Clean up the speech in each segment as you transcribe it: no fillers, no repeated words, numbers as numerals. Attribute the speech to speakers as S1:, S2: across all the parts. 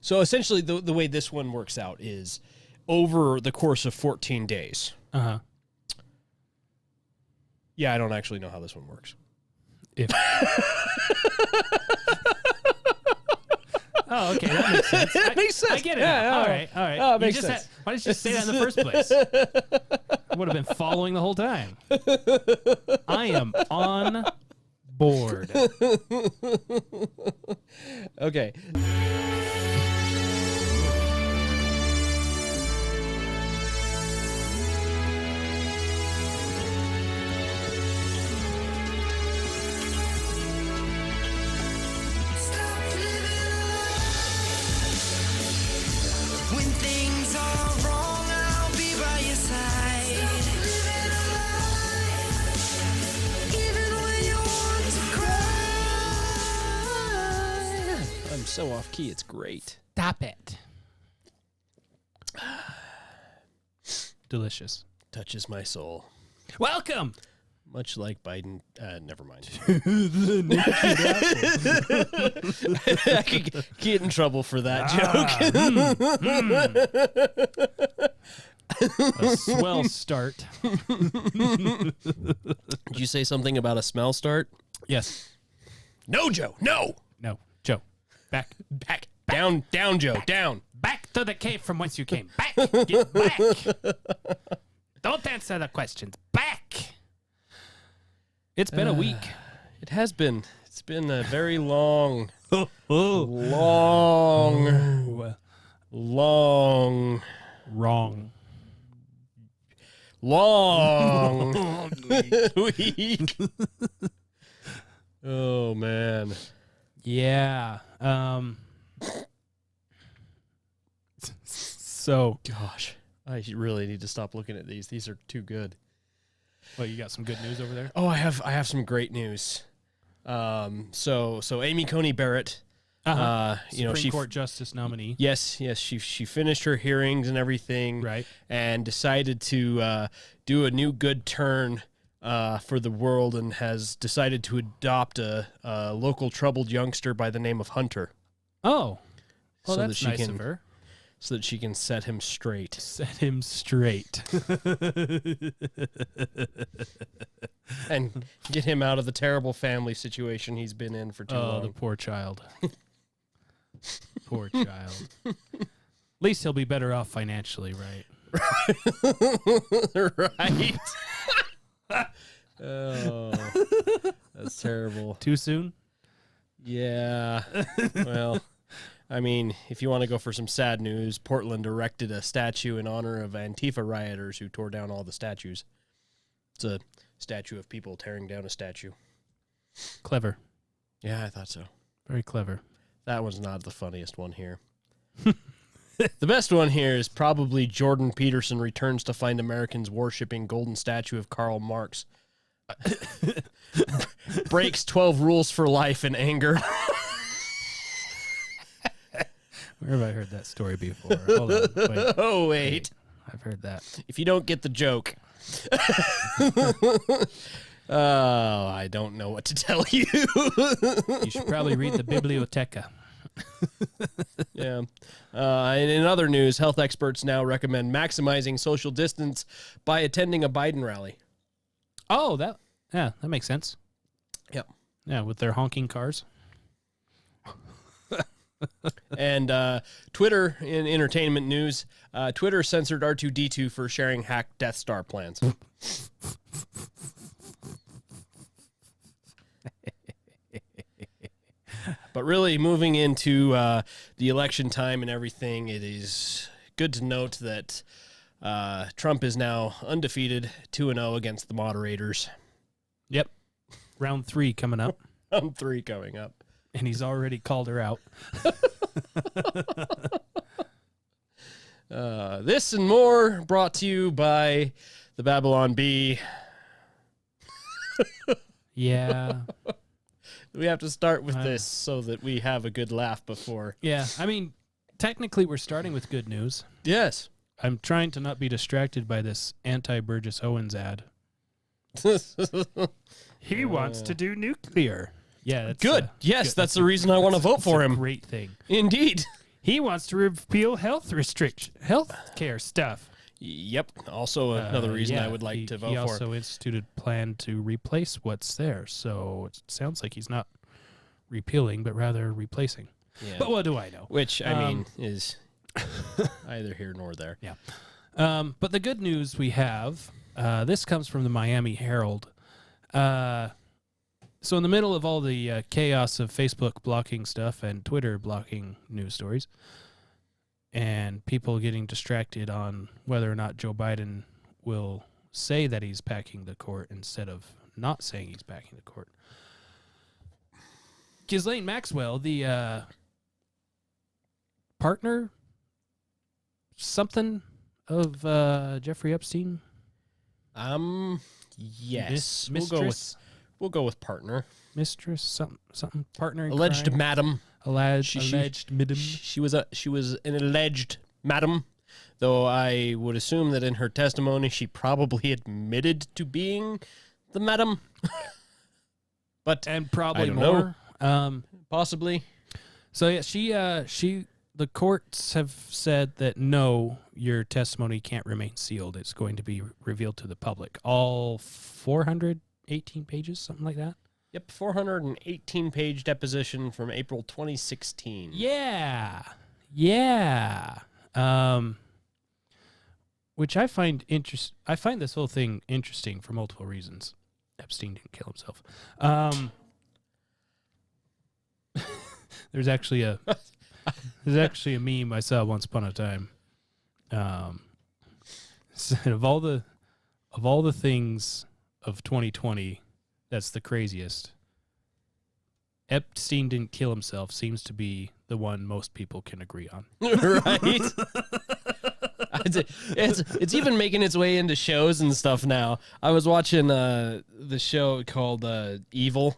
S1: So essentially, the way this one works out is over the course of 14 days.
S2: Uh-huh.
S1: Yeah, I don't actually know how this one works.
S2: Oh, okay, that makes sense.
S1: That makes sense.
S2: I get it.
S1: Yeah,
S2: All right.
S1: Oh, it makes sense.
S2: Why didn't you say that in the first place? I would have been following the whole time. I am on board.
S1: Okay.
S3: When things are wrong, I'll be by your side. Even when you want to cry.
S1: I'm so off key. It's great.
S2: Stop it. Delicious.
S1: Touches my soul.
S2: Welcome.
S1: Much like Biden. Never mind. I could get in trouble for that joke.
S2: A swell start.
S1: Did you say something about a smell start?
S2: Yes.
S1: No, Joe. No.
S2: No. Joe. Back.
S1: Down, Joe. Down.
S2: Back to the cave from whence you came. Back. Get back. Don't answer the questions. Back. It's been a week.
S1: It has been. It's been a very long, long week. Oh, man.
S2: Yeah. So,
S1: Gosh, I really need to stop looking at these. These are too good.
S2: well, you got some good news over there?
S1: Oh, I have some great news. So Amy Coney Barrett,
S2: Supreme Court Justice nominee.
S1: Yes, she finished her hearings and everything,
S2: Right.
S1: and decided to do a new good turn for the world, and has decided to adopt a local troubled youngster by the name of Hunter.
S2: Oh, well,
S1: So that
S2: that's
S1: she
S2: nice
S1: can-
S2: of her.
S1: So that she can set him straight.
S2: Set him straight.
S1: And get him out of the terrible family situation he's been in for too
S2: Oh,
S1: long.
S2: the poor child. Poor child. At least he'll be better off financially, right?
S1: Right? Oh, that's terrible.
S2: Too soon?
S1: Yeah. Well, I mean, if you want to go for some sad news, Portland erected a statue in honor of Antifa rioters who tore down all the statues. It's a statue of people tearing down a statue.
S2: Clever.
S1: Yeah, I thought so.
S2: Very clever.
S1: That one's not the funniest one here. The best one here is probably Jordan Peterson returns to find Americans worshipping golden statue of Karl Marx. Breaks 12 rules for life in anger.
S2: Where have I heard that story before? Hold on. Wait.
S1: Oh, wait.
S2: I've heard that.
S1: If you don't get the joke. Oh, I don't know what to tell you.
S2: You should probably read the Biblioteca.
S1: Yeah. And in other news, health experts now recommend maximizing social distance by attending a Biden rally.
S2: Oh, that makes sense.
S1: Yep.
S2: Yeah, with their honking cars.
S1: And Twitter, in entertainment news, Twitter censored R2-D2 for sharing hacked Death Star plans. But really, moving into the election time and everything, it is good to note that Trump is now undefeated, 2-0 against the moderators.
S2: Yep. Round 3 coming up.
S1: Round 3 coming up.
S2: And he's already called her out.
S1: This and more brought to you by the Babylon Bee.
S2: Yeah.
S1: We have to start with this so that we have a good laugh before.
S2: Yeah. I mean, technically, we're starting with good news.
S1: Yes.
S2: I'm trying to not be distracted by this anti-Burgess Owens ad. He wants to do nuclear. Yeah, that's
S1: Good. Yes, that's the reason I want to vote for him.
S2: Great thing.
S1: Indeed.
S2: He wants to repeal health care stuff.
S1: Yep. Also, another reason I
S2: Yeah,
S1: would like to vote
S2: he
S1: for.
S2: also instituted plan to replace what's there. So it sounds like he's not repealing, but rather replacing.
S1: Yeah.
S2: But what do I know?
S1: Which, I mean, is either here nor there.
S2: Yeah. But the good news we have, this comes from the Miami Herald. So in the middle of all the chaos of Facebook blocking stuff and Twitter blocking news stories, and people getting distracted on whether or not Joe Biden will say that he's packing the court instead of not saying he's packing the court, Ghislaine Maxwell, the partner, something of Jeffrey Epstein.
S1: Yes.
S2: Mistress,
S1: We'll go with partner.
S2: mistress, something partner in
S1: Alleged
S2: crime.
S1: madam.
S2: alleged madam.
S1: She was an alleged madam, though I would assume that in her testimony she probably admitted to being the madam. But
S2: And probably
S1: I don't
S2: more.
S1: possibly.
S2: So yeah, the courts have said that no, your testimony can't remain sealed. It's going to be revealed to the public. All 418 pages, something like that.
S1: Yep, 418-page deposition from April 2016.
S2: Yeah. Which I find I find this whole thing interesting for multiple reasons. Epstein didn't kill himself. There's actually a meme I saw once upon a time. Said of all the things of 2020, that's the craziest. Epstein didn't kill himself seems to be the one most people can agree on.
S1: Right? It's even making its way into shows and stuff now. I was watching the show called Evil.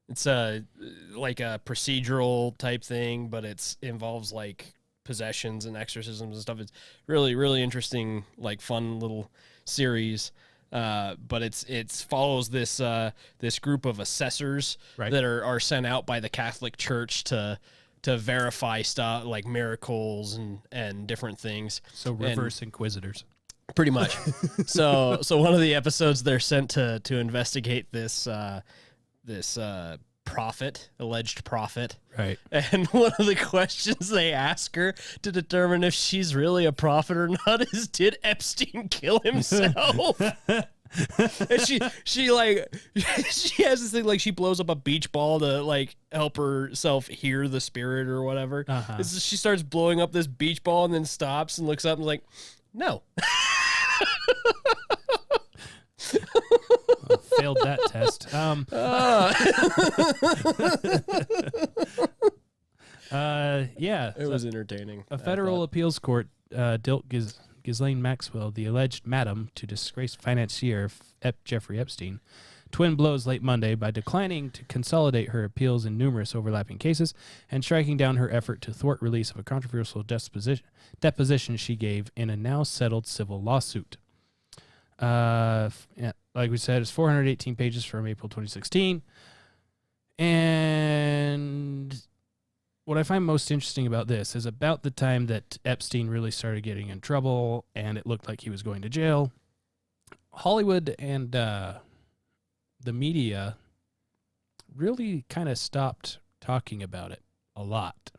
S1: It's like a procedural type thing, but it involves like possessions and exorcisms and stuff. It's really, really interesting, like fun little series. But it follows this group of assessors that are sent out by the Catholic Church to verify stuff like miracles and different things.
S2: So reverse inquisitors.
S1: Pretty much. So one of the episodes they're sent to investigate this alleged prophet.
S2: Right.
S1: And one of the questions they ask her to determine if she's really a prophet or not is, did Epstein kill himself? And she has this thing like she blows up a beach ball to like help herself hear the spirit or whatever. She starts blowing up this beach ball and then stops and looks up and is like, no.
S2: Failed that test. Yeah.
S1: It was entertaining.
S2: A federal appeals court dealt Ghislaine Maxwell, the alleged madam to disgraced financier Jeffrey Epstein, twin blows late Monday by declining to consolidate her appeals in numerous overlapping cases and striking down her effort to thwart release of a controversial deposition she gave in a now settled civil lawsuit. Like we said, it's 418 pages from April 2016. And what I find most interesting about this is about the time that Epstein really started getting in trouble and it looked like he was going to jail, Hollywood and the media really kind of stopped talking about it a lot.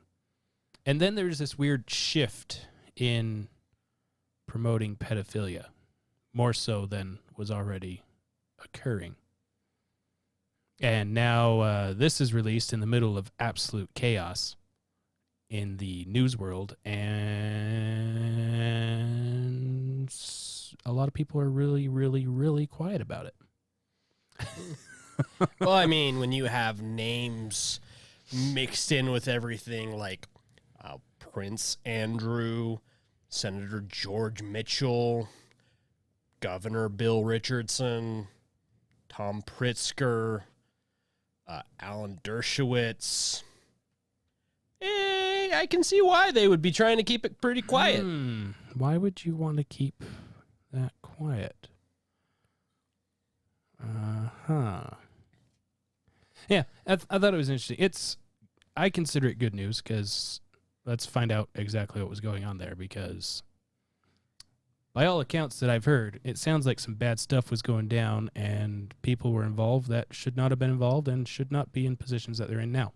S2: And then there's this weird shift in promoting pedophilia, more so than was already occurring. And now this is released in the middle of absolute chaos in the news world, and a lot of people are really, really, really quiet about it.
S1: Well, I mean, when you have names mixed in with everything like Prince Andrew, Senator George Mitchell, Governor Bill Richardson, Tom Pritzker, Alan Dershowitz. I can see why they would be trying to keep it pretty quiet.
S2: Why would you want to keep that quiet? Yeah, I thought it was interesting. I consider it good news because let's find out exactly what was going on there, because by all accounts that I've heard, it sounds like some bad stuff was going down and people were involved that should not have been involved and should not be in positions that they're in now.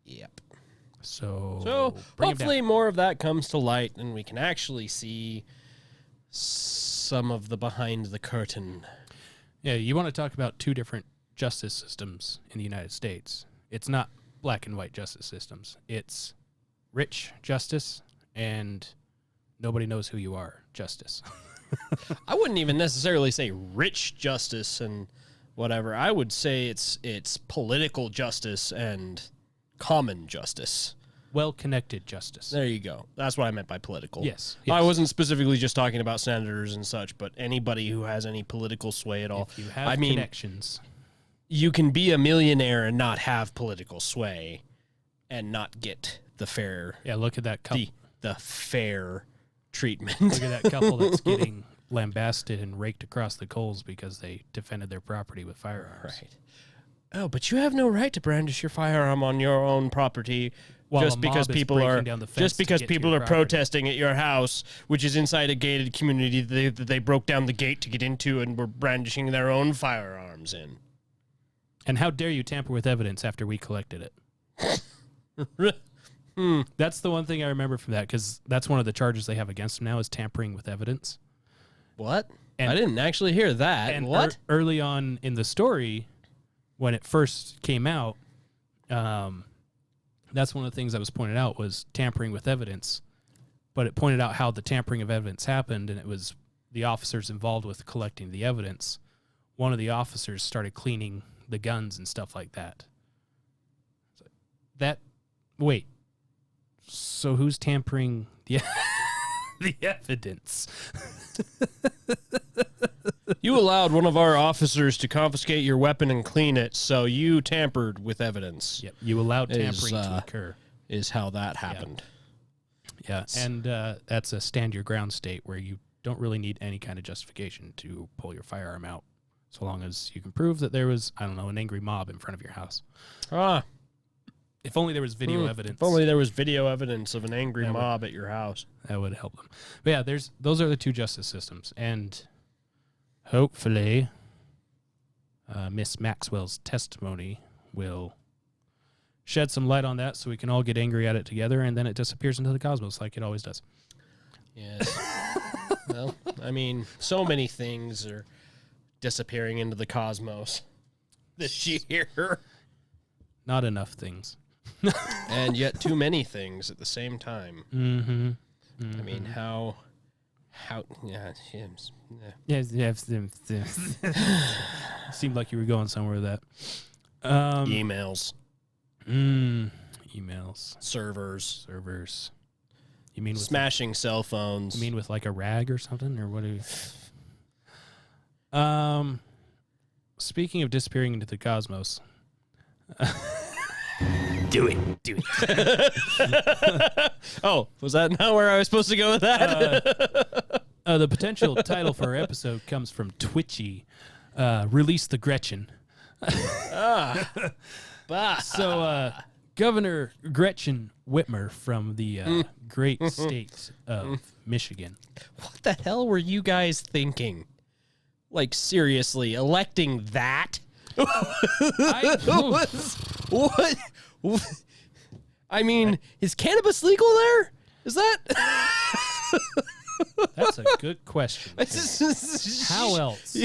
S1: Yep.
S2: So
S1: So hopefully more of that comes to light and we can actually see some of the behind the curtain.
S2: Yeah, you want to talk about two different justice systems in the United States. It's not black and white justice systems. It's rich justice and nobody knows who you are justice.
S1: I wouldn't even necessarily say rich justice and whatever. I would say it's political justice and common justice.
S2: Well-connected justice.
S1: There you go. That's what I meant by political.
S2: Yes.
S1: I wasn't specifically just talking about senators and such, but anybody who has any political sway at all.
S2: If you have connections.
S1: You can be a millionaire and not have political sway and not get the fair
S2: Yeah, look at that couple.
S1: the fair treatment.
S2: Look at that couple that's getting lambasted and raked across the coals because they defended their property with firearms.
S1: Right. Oh, but you have no right to brandish your firearm on your own property
S2: While
S1: just
S2: a
S1: because
S2: mob is
S1: people
S2: breaking
S1: are
S2: down the fence
S1: just
S2: to
S1: because
S2: get to
S1: people
S2: your
S1: are
S2: property.
S1: protesting at your house, which is inside a gated community that they broke down the gate to get into and were brandishing their own firearms in.
S2: And how dare you tamper with evidence after we collected it? That's the one thing I remember from that, because that's one of the charges they have against him now is tampering with evidence.
S1: What?
S2: And-
S1: I didn't actually hear that.
S2: And
S1: What?
S2: early on in the story, when it first came out, that's one of the things that was pointed out was tampering with evidence. But it pointed out how the tampering of evidence happened, and it was the officers involved with collecting the evidence. One of the officers started cleaning the guns and stuff like that. Wait. So who's tampering the the evidence?
S1: You allowed one of our officers to confiscate your weapon and clean it, so you tampered with evidence.
S2: Yep, you allowed
S1: Is,
S2: tampering to occur.
S1: Is how that happened.
S2: Yeah, and that's a stand your ground state where you don't really need any kind of justification to pull your firearm out, so long as you can prove that there was, I don't know, an angry mob in front of your house. If only there was video evidence.
S1: If only there was video evidence of an angry
S2: That would-
S1: mob at your house.
S2: That would help them. But yeah, those are the two justice systems, and hopefully Miss Maxwell's testimony will shed some light on that so we can all get angry at it together, and then it disappears into the cosmos like it always does.
S1: Yes. Well, I mean, so many things are disappearing into the cosmos this year.
S2: Not enough things.
S1: And yet too many things at the same time.
S2: Mm-hmm.
S1: I mean, how, yeah,
S2: Yes. Seemed like you were going somewhere with that.
S1: emails,
S2: Emails,
S1: servers,
S2: You mean with
S1: smashing cell phones.
S2: You mean with like a rag or something, or what do you? Speaking of disappearing into the cosmos. Do it.
S1: Oh, was that not where I was supposed to go with that?
S2: The potential title for our episode comes from Twitchy. Release the Gretchen. So, Governor Gretchen Whitmer from the great state of Michigan.
S1: What the hell were you guys thinking? Like, seriously, electing that? What? I mean, is cannabis legal there? Is that?
S2: That's a good question. How else?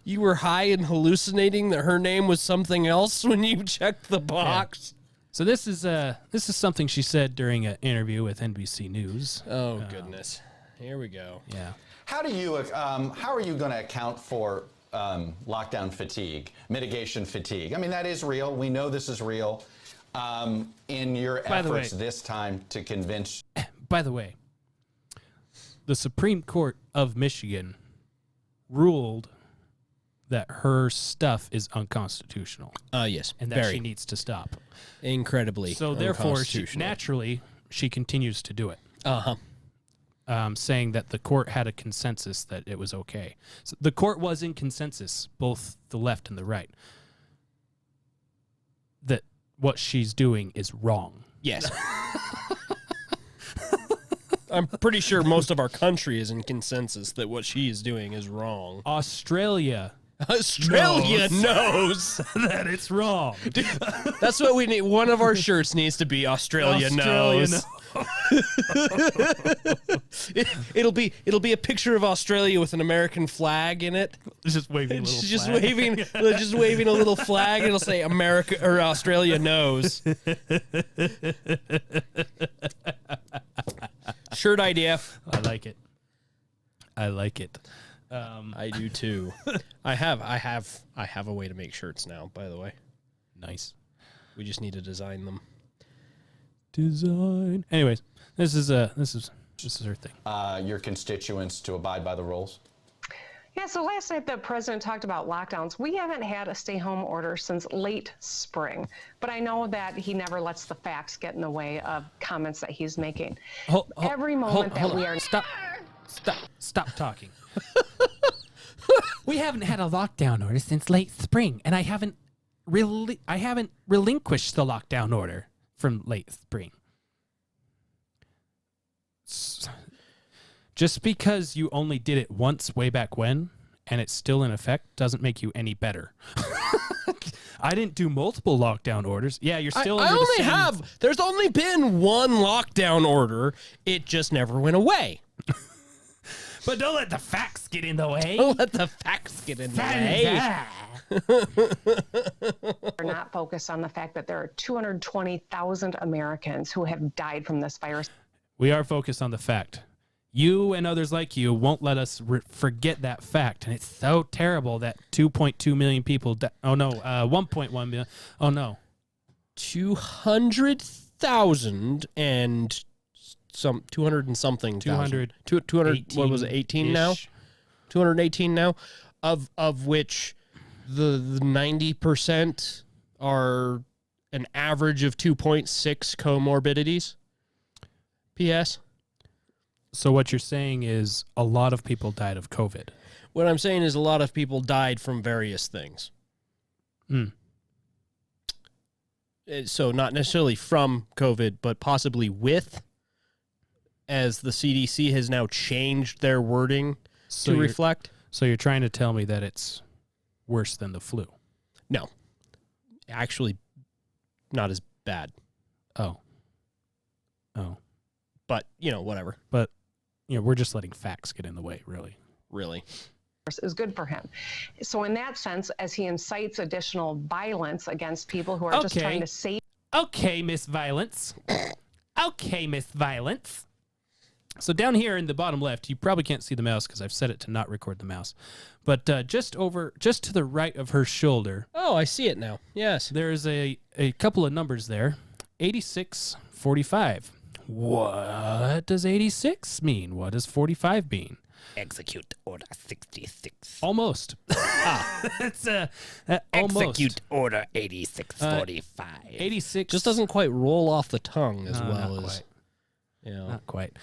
S1: You were high and hallucinating that her name was something else when you checked the box.
S2: So this is something she said during an interview with NBC News.
S1: Oh goodness, here we go.
S2: Yeah.
S4: How are you going to account for lockdown fatigue, mitigation fatigue? I mean, that is real. We know this is real. In your
S2: By the
S4: efforts
S2: way-
S4: this time to convince.
S2: By the way, the Supreme Court of Michigan ruled that her stuff is unconstitutional
S1: Yes,
S2: and that
S1: very
S2: she needs to stop.
S1: incredibly.
S2: So therefore,
S1: unconstitutional.
S2: she continues to do it.
S1: Uh-huh.
S2: Saying that the court had a consensus that it was okay. So the court was in consensus, both the left and the right, that what she's doing is wrong.
S1: Yes. I'm pretty sure most of our country is in consensus that what she is doing is wrong.
S2: Australia
S1: Australia knows
S2: that it's wrong.
S1: That's what we need. One of our shirts needs to be Australia knows. It'll be a picture of Australia with an American flag in it.
S2: Just waving a little flag.
S1: Just waving a little flag. It'll say America or Australia knows. Shirt idea.
S2: I like it.
S1: I do too. I have a way to make shirts now, by the way.
S2: Nice.
S1: We just need to design them.
S2: Design. Anyways, this is her thing.
S4: Your constituents to abide by the rules?
S5: Yeah, so last night the president talked about lockdowns. We haven't had a stay-home order since late spring, but I know that he never lets the facts get in the way of comments that he's making. Every moment that we are...
S2: Stop talking. We haven't had a lockdown order since late spring, and I haven't relinquished the lockdown order from late spring. Just because you only did it once way back when, and it's still in effect, doesn't make you any better. I didn't do multiple lockdown orders. Yeah, you're still under the same...
S1: There's only been one lockdown order. It just never went away.
S2: But don't let the facts get in the way.
S1: Don't let the facts get in the way.
S5: We're not focused on the fact that there are 220,000 Americans who have died from this virus.
S2: We are focused on the fact. You and others like you won't let us forget that fact. And it's so terrible that 2.2 million people... 1.1 million. Oh, no.
S1: 200,000 and... 200 and something
S2: 200
S1: what was it, 18 now? 218 now, of which the 90% are an average of 2.6 comorbidities. PS.
S2: So what you're saying is a lot of people died of COVID.
S1: What I'm saying is a lot of people died from various things. So not necessarily from COVID, but possibly with, as the CDC has now changed their wording to reflect.
S2: So you're trying to tell me that it's worse than the flu?
S1: No. Actually, not as bad.
S2: Oh.
S1: But, whatever.
S2: But, we're just letting facts get in the way, really.
S1: Really.
S5: Is good for him. So in that sense, as he incites additional violence against people who are just trying to save...
S2: Okay, Miss Violence. So down here in the bottom left, you probably can't see the mouse because I've set it to not record the mouse. But just to the right of her shoulder.
S1: Oh, I see it now. Yes.
S2: There's a couple of numbers there. 8645. What does 86 mean? What does 45 mean?
S1: Execute Order 66.
S2: Almost. It's almost.
S1: Execute Order 8645.
S2: 86
S1: just doesn't quite roll off the tongue as well
S2: not
S1: as...
S2: quite. Not quite.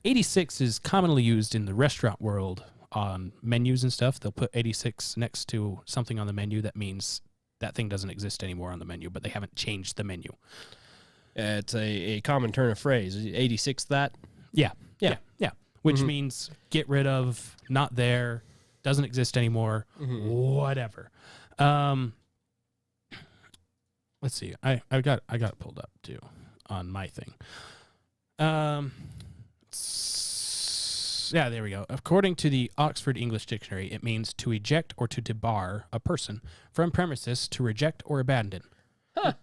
S2: 86 is commonly used in the restaurant world on menus and stuff. They'll put 86 next to something on the menu that means that thing doesn't exist anymore on the menu, but they haven't changed the menu.
S1: It's a common turn of phrase. 86 that?
S2: Yeah. Which means get rid of, not there, doesn't exist anymore, whatever. Let's see. I got it pulled up too on my thing. Yeah, there we go. According to the Oxford English Dictionary, it means to eject or to debar a person from premises, to reject or abandon.
S1: Huh.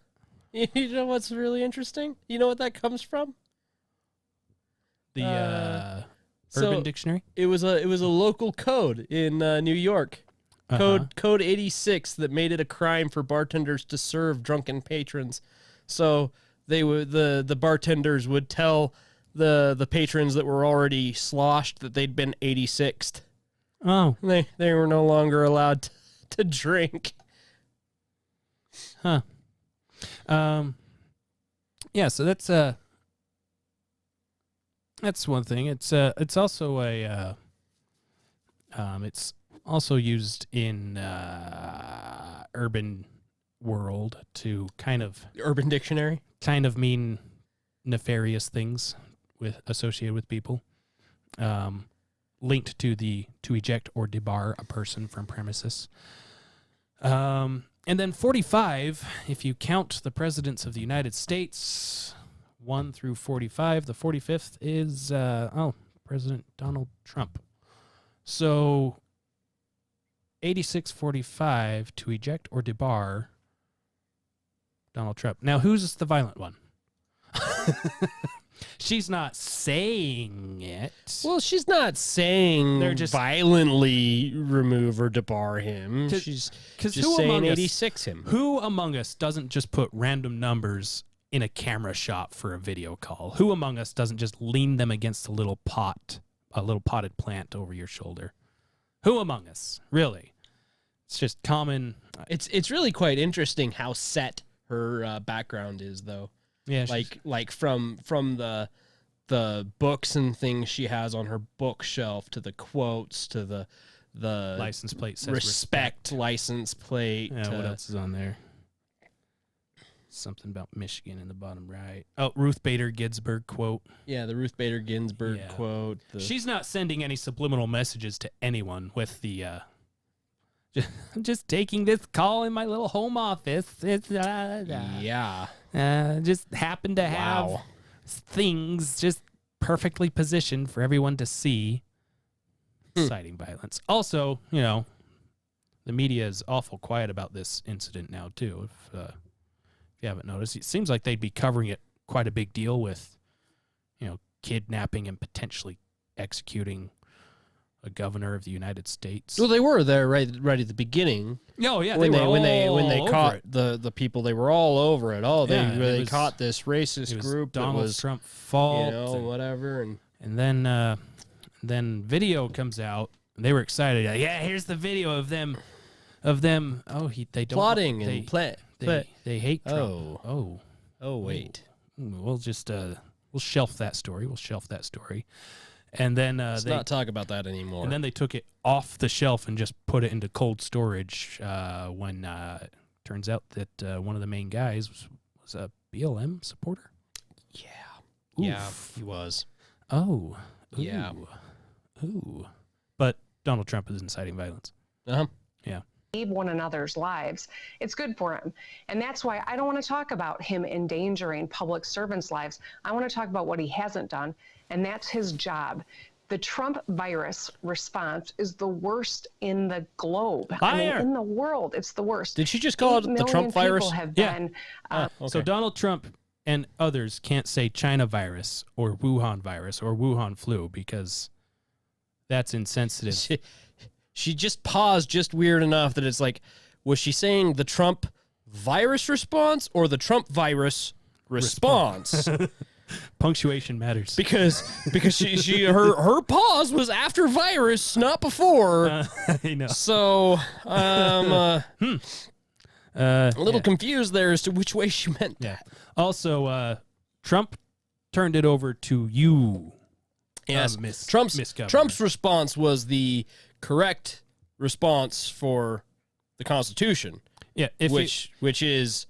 S1: You know what's really interesting? You know what that comes from?
S2: The Urban Dictionary?
S1: It was a local code in New York. Code 86 that made it a crime for bartenders to serve drunken patrons. So they would the bartenders would tell the patrons that were already sloshed that they'd been 86'd.
S2: Oh.
S1: They were no longer allowed to drink.
S2: Huh. Yeah, so that's one thing. It's also it's also used in urban world to kind of
S1: Urban Dictionary
S2: kind of mean nefarious things associated with people. Linked to to eject or debar a person from premises. And then 45, if you count the presidents of the United States, 1 through 45, the 45th is, President Donald Trump. So 86-45 to eject or debar Donald Trump. Now, who's the violent one? She's not saying it.
S1: Well, she's not saying
S2: They're just
S1: violently remove or debar him. She's just saying 86 him.
S2: Who among us doesn't just put random numbers in a camera shot for a video call? Who among us doesn't just lean them against a little potted plant over your shoulder? Who among us? Really? It's just common.
S1: It's really quite interesting how set her background is, though.
S2: Yeah,
S1: like from the books and things she has on her bookshelf to the quotes to the
S2: license plate says
S1: respect license plate.
S2: Yeah, what else is on there? Something about Michigan in the bottom right. Oh, Ruth Bader Ginsburg quote.
S1: Yeah, the Ruth Bader Ginsburg
S2: Yeah.
S1: quote.
S2: She's not sending any subliminal messages to anyone with the I'm just taking this call in my little home office. It's
S1: Yeah.
S2: just happen to have
S1: Wow.
S2: things just perfectly positioned for everyone to see. Inciting violence. Also, the media is awful quiet about this incident now too. If you haven't noticed, it seems like they'd be covering it quite a big deal with, kidnapping and potentially executing a governor of the United States.
S1: Well, they were there right at the beginning.
S2: Oh yeah,
S1: when they
S2: all
S1: caught
S2: over
S1: the people, they were all over it. Oh,
S2: Yeah, it
S1: they
S2: was-
S1: caught this racist
S2: it was
S1: group
S2: Donald
S1: that was
S2: Trump fault,
S1: whatever, and
S2: and then video comes out. And they were excited. Like, yeah, here's the video of them. Oh, they don't
S1: plotting
S2: they,
S1: and play.
S2: They hate Trump.
S1: Oh wait.
S2: We'll just we'll shelf that story. And then
S1: Let's not talk about that anymore.
S2: and then they took it off the shelf and just put it into cold storage when it turns out that one of the main guys was a BLM supporter.
S1: yeah,
S2: Oof.
S1: he was.
S2: Oh.
S1: Yeah.
S2: Ooh. But Donald Trump is inciting violence.
S1: Uh-huh.
S2: Yeah.
S5: Save one another's lives. It's good for him. And that's why I don't want to talk about him endangering public servants' lives. I want to talk about what he hasn't done, and that's his job. The Trump virus response is the worst in the globe. I mean, in the world, it's the worst.
S1: Did she just call it the Trump virus?
S5: People have
S2: Yeah.
S5: been,
S1: Okay.
S2: So Donald Trump and others can't say China virus or Wuhan virus or Wuhan flu because that's insensitive.
S1: She just paused just weird enough that it's like, was she saying the Trump virus response or the Trump virus response?
S2: Punctuation matters.
S1: because her pause was after virus, not before.
S2: I know.
S1: So a little
S2: Yeah.
S1: confused there as to which way she meant
S2: Yeah.
S1: that.
S2: Also, Trump turned it over to you.
S1: Yes,
S2: Miss Governor.
S1: Trump's response was the correct response for the Constitution,
S2: Yeah,
S1: which is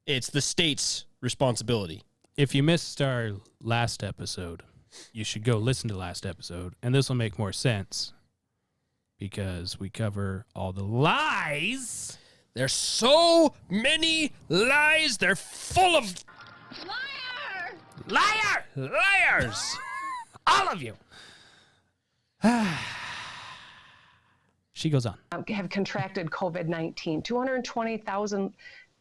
S1: it's the state's responsibility.
S2: if you missed our last episode, you should go listen to last episode, and this will make more sense because we cover all the lies.
S1: There's so many lies. They're full of liars.
S2: All of you. She goes on.
S5: have contracted COVID-19, 220,000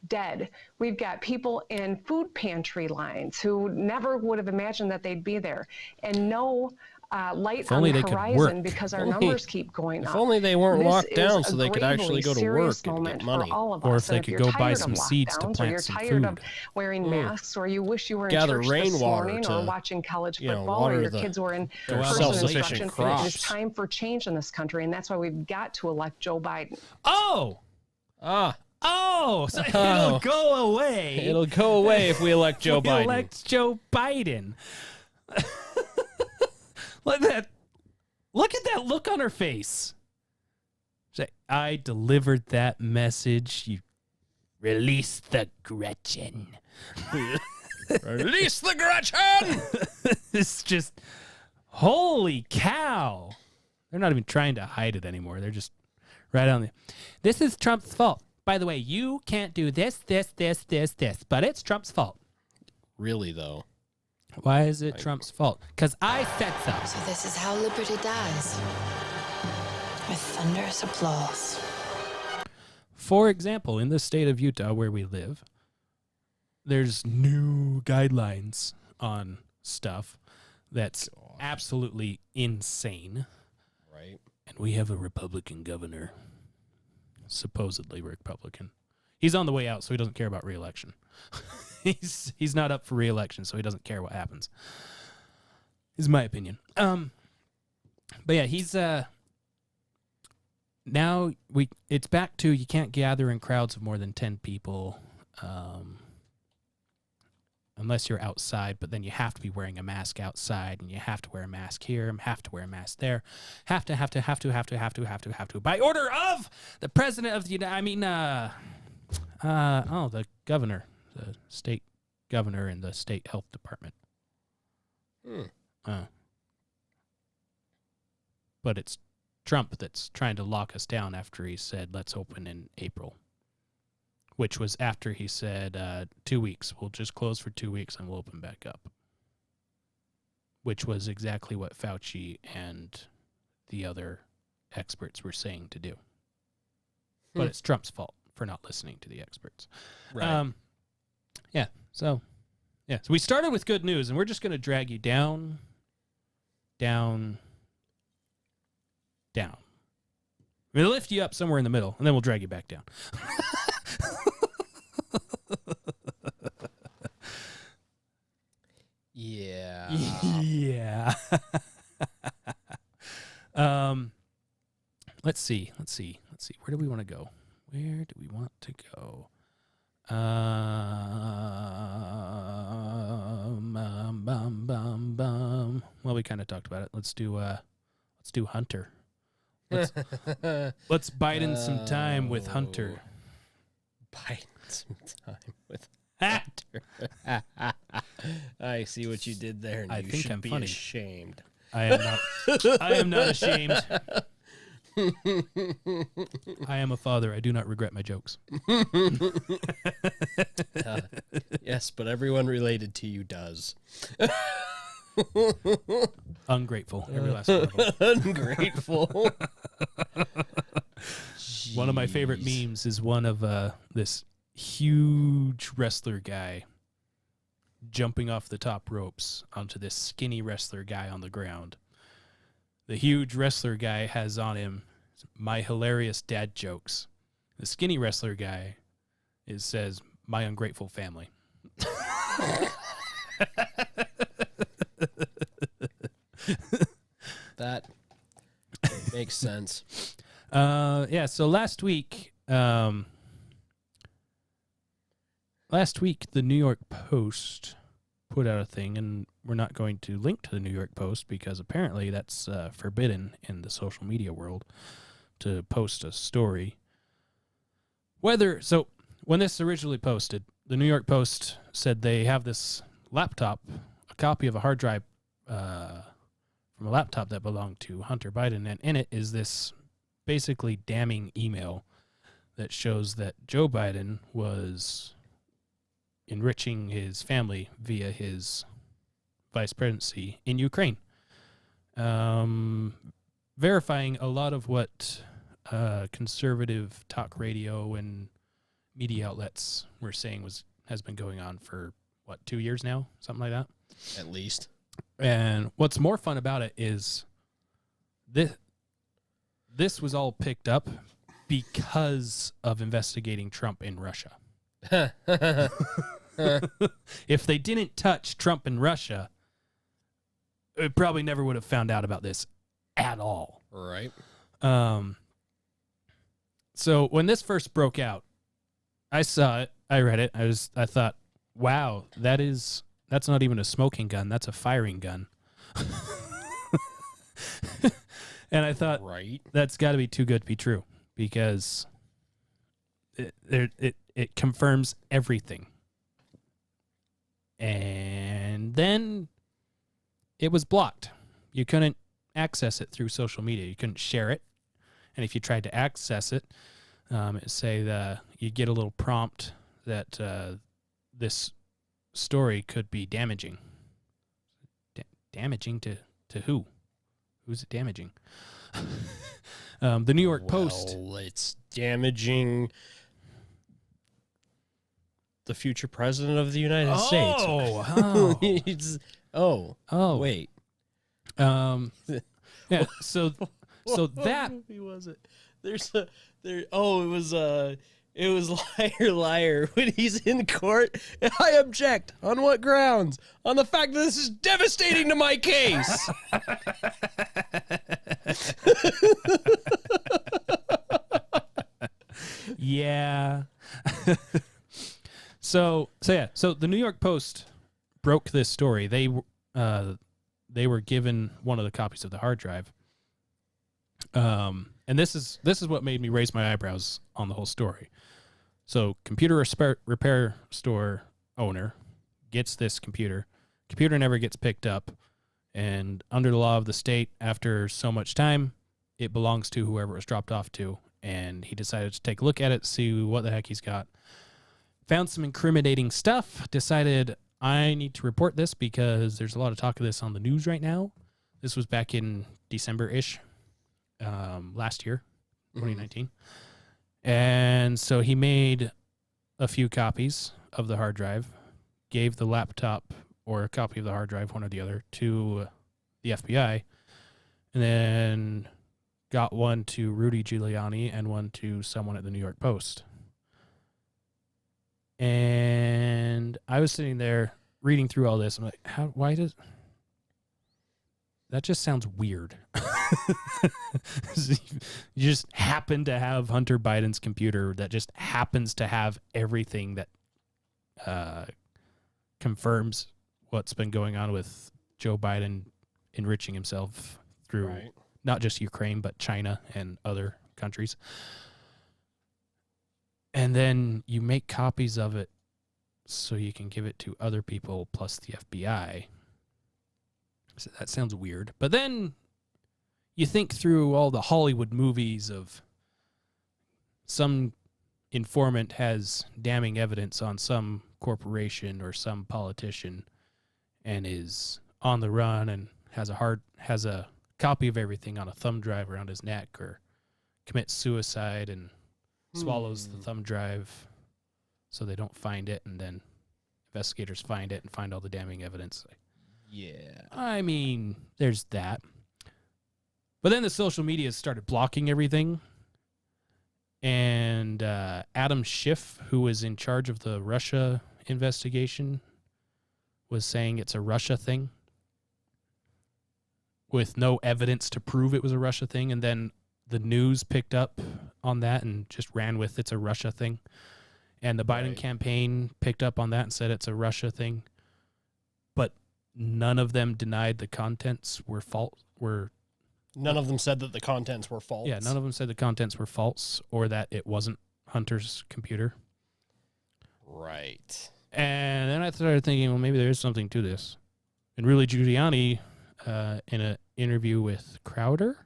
S5: dead. We've got people in food pantry lines who never would have imagined that they'd be there, and no light on
S2: only
S5: the
S2: they could
S5: horizon
S2: work.
S5: because our
S1: If only-
S5: numbers keep going up.
S1: If only they weren't
S5: This
S1: locked
S5: is
S1: down
S5: a
S1: so they could actually go to
S5: gravely
S1: work
S5: serious
S1: and
S5: moment
S1: get money.
S5: for all of
S2: Or
S5: us.
S2: if they
S5: And
S2: could
S5: you're
S2: go buy
S5: tired
S2: some
S5: of
S2: seeds to
S5: lockdowns, or
S2: plant
S5: you're
S2: some
S5: tired of
S2: food.
S5: wearing masks, or you wish you were in
S1: Gather
S5: church this
S1: rainwater
S5: morning,
S1: to,
S5: or watching college
S1: you know,
S5: football,
S1: water
S5: or your
S1: the-
S5: kids were in
S1: their
S5: person
S1: self-sufficient
S5: instruction.
S1: crops.
S5: It is time for change in this country, and that's why we've got to elect Joe Biden.
S2: Oh, so it'll
S1: Oh.
S2: go away.
S1: It'll go away if we elect Joe
S2: We
S1: Biden.
S2: elect Joe Biden. Look at that look on her face. Say, I delivered that message. You release the Gretchen.
S1: Release the Gretchen!
S2: It's just, holy cow. They're not even trying to hide it anymore. They're just right on the. This is Trump's fault. By the way, you can't do this, but it's Trump's fault.
S1: Really, though.
S2: Why is it Trump's fault? Because I said so.
S6: So this is how liberty dies. With thunderous applause.
S2: For example, in the state of Utah where we live, there's new guidelines on stuff that's absolutely insane.
S1: Right.
S2: And we have a Republican governor. Supposedly Republican. He's on the way out, so he doesn't care about re-election. He's not up for re-election, so he doesn't care what happens. Is my opinion. But yeah, he's now it's back to you can't gather in crowds of more than 10 people. Unless you're outside, but then you have to be wearing a mask outside, and you have to wear a mask here, and have to wear a mask there. Have to. By order of the president of the the governor, the state governor, and the state health department. But it's Trump that's trying to lock us down after he said, let's open in April. Which was after he said 2 weeks. We'll just close for 2 weeks and we'll open back up. Which was exactly what Fauci and the other experts were saying to do. But it's Trump's fault for not listening to the experts.
S1: Right.
S2: So we started with good news, and we're just going to drag you down. We'll lift you up somewhere in the middle, and then we'll drag you back down.
S1: Yeah.
S2: Yeah. Let's see. Where do we want to go? Well, we kind of talked about it. Let's do Hunter. Let's bite in some time with Hunter.
S1: Bite some time with Hunter. I see what you did there, and
S2: I
S1: you
S2: think
S1: should
S2: I'm
S1: be
S2: funny.
S1: ashamed.
S2: I am not. I am not ashamed. I am a father. I do not regret my jokes.
S1: Yes, but everyone related to you does.
S2: Ungrateful. Every last one of them.
S1: Ungrateful.
S2: One of my favorite memes is one of this huge wrestler guy jumping off the top ropes onto this skinny wrestler guy on the ground. The huge wrestler guy has on him my hilarious dad jokes. The skinny wrestler guy says my ungrateful family.
S1: That makes sense.
S2: So last week the New York Post put out a thing, and we're not going to link to the New York Post because apparently that's forbidden in the social media world to post a story. When this originally posted, the New York Post said they have this laptop, a copy of a hard drive from a laptop that belonged to Hunter Biden, and in it is this basically damning email that shows that Joe Biden was enriching his family via his vice presidency in Ukraine, verifying a lot of what conservative talk radio and media outlets were saying has been going on for 2 years now, something like that,
S1: At least.
S2: And what's more fun about it is this was all picked up because of investigating Trump in Russia. If they didn't touch Trump in Russia, it probably never would have found out about this at all.
S1: Right.
S2: So when this first broke out, I saw it, I read it, I thought, wow, that's not even a smoking gun, that's a firing gun. And I thought,
S1: Right.
S2: that's got to be too good to be true, because it confirms everything. And then it was blocked. You couldn't access it through social media. You couldn't share it. And if you tried to access it, it say you'd get a little prompt that this story could be damaging. Damaging to who? Who's it damaging? The New York Post.
S1: Well, it's damaging the future president of the United States.
S2: Oh,
S1: Wait.
S2: Yeah. So that
S1: What movie was it? It was Liar Liar when he's in court. I object. On what grounds? On the fact that this is devastating to my case.
S2: yeah. So the New York Post broke this story. They were given one of the copies of the hard drive. And this is what made me raise my eyebrows on the whole story. So, computer repair store owner gets this computer. Computer never gets picked up, and under the law of the state, after so much time, it belongs to whoever it was dropped off to. And he decided to take a look at it, see what the heck he's got. Found some incriminating stuff. Decided I need to report this because there's a lot of talk of this on the news right now. This was back in December-ish. Last year, 2019. And so he made a few copies of the hard drive, gave the laptop or a copy of the hard drive, one or the other, to the FBI, and then got one to Rudy Giuliani and one to someone at the New York Post. And I was sitting there reading through all this. I'm like, why does... That just sounds weird. You just happen to have Hunter Biden's computer that just happens to have everything that confirms what's been going on with Joe Biden enriching himself through not just Ukraine, but China and other countries. And then you make copies of it so you can give it to other people plus the FBI. So that sounds weird. But then you think through all the Hollywood movies of some informant has damning evidence on some corporation or some politician and is on the run and has a copy of everything on a thumb drive around his neck, or commits suicide and swallows the thumb drive so they don't find it, and then investigators find it and find all the damning evidence.
S1: Yeah.
S2: I mean, there's that. But then the social media started blocking everything. And Adam Schiff, who was in charge of the Russia investigation, was saying it's a Russia thing with no evidence to prove it was a Russia thing. And then the news picked up on that and just ran with it's a Russia thing. And the Biden campaign picked up on that and said it's a Russia thing. But none of them denied the contents were false.
S1: None of them said that the contents were false.
S2: Yeah, none of them said the contents were false or that it wasn't Hunter's computer.
S1: Right.
S2: And then I started thinking, well, maybe there is something to this. And Rudy Giuliani, in an interview with Crowder.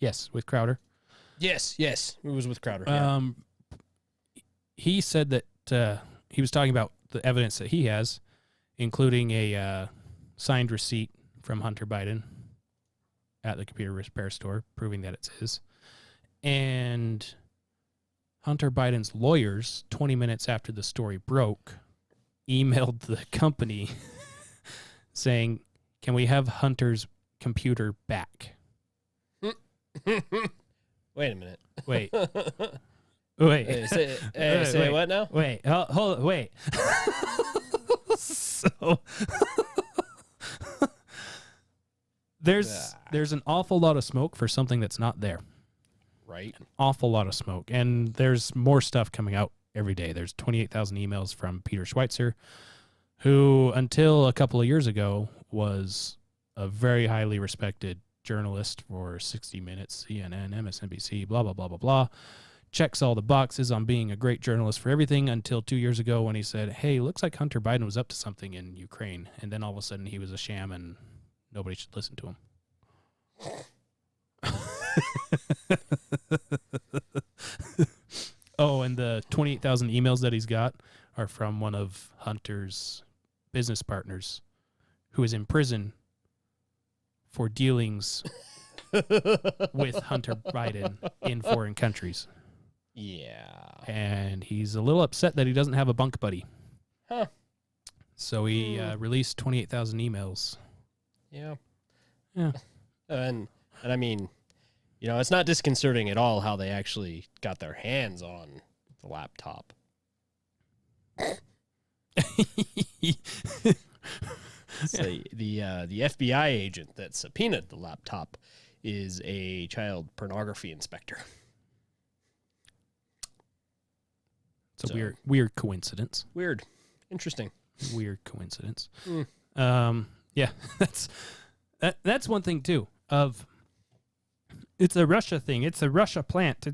S2: Yes, with Crowder.
S1: Yes. It was with Crowder. Yeah.
S2: He said that he was talking about the evidence that he has, including a signed receipt from Hunter Biden at the computer repair store, proving that it's his. And Hunter Biden's lawyers, 20 minutes after the story broke, emailed the company saying, can we have Hunter's computer back?
S1: Wait a minute.
S2: Wait. Wait.
S1: Say what now?
S2: Wait. Hold. Wait. So there's an awful lot of smoke for something that's not there.
S1: Right.
S2: An awful lot of smoke, and there's more stuff coming out every day. There's 28,000 emails from Peter Schweitzer, who until a couple of years ago was a very highly respected journalist for 60 Minutes, CNN, MSNBC, blah, blah, blah, blah, blah. checks all the boxes on being a great journalist for everything until 2 years ago when he said, hey, looks like Hunter Biden was up to something in Ukraine. And then all of a sudden he was a sham and nobody should listen to him. Oh, and the 28,000 emails that he's got are from one of Hunter's business partners who is in prison for dealings with Hunter Biden in foreign countries.
S1: Yeah.
S2: And he's a little upset that he doesn't have a bunk buddy.
S1: Huh.
S2: So he released 28,000 emails.
S1: Yeah.
S2: Yeah.
S1: And I mean, you know, it's not disconcerting at all how they actually got their hands on the laptop. So the FBI agent that subpoenaed the laptop is a child pornography inspector.
S2: It's a
S1: So-
S2: weird coincidence.
S1: Weird. Interesting.
S2: Weird coincidence.
S1: Mm.
S2: Yeah, that's one thing too. It's a Russia thing. It's a Russia plant.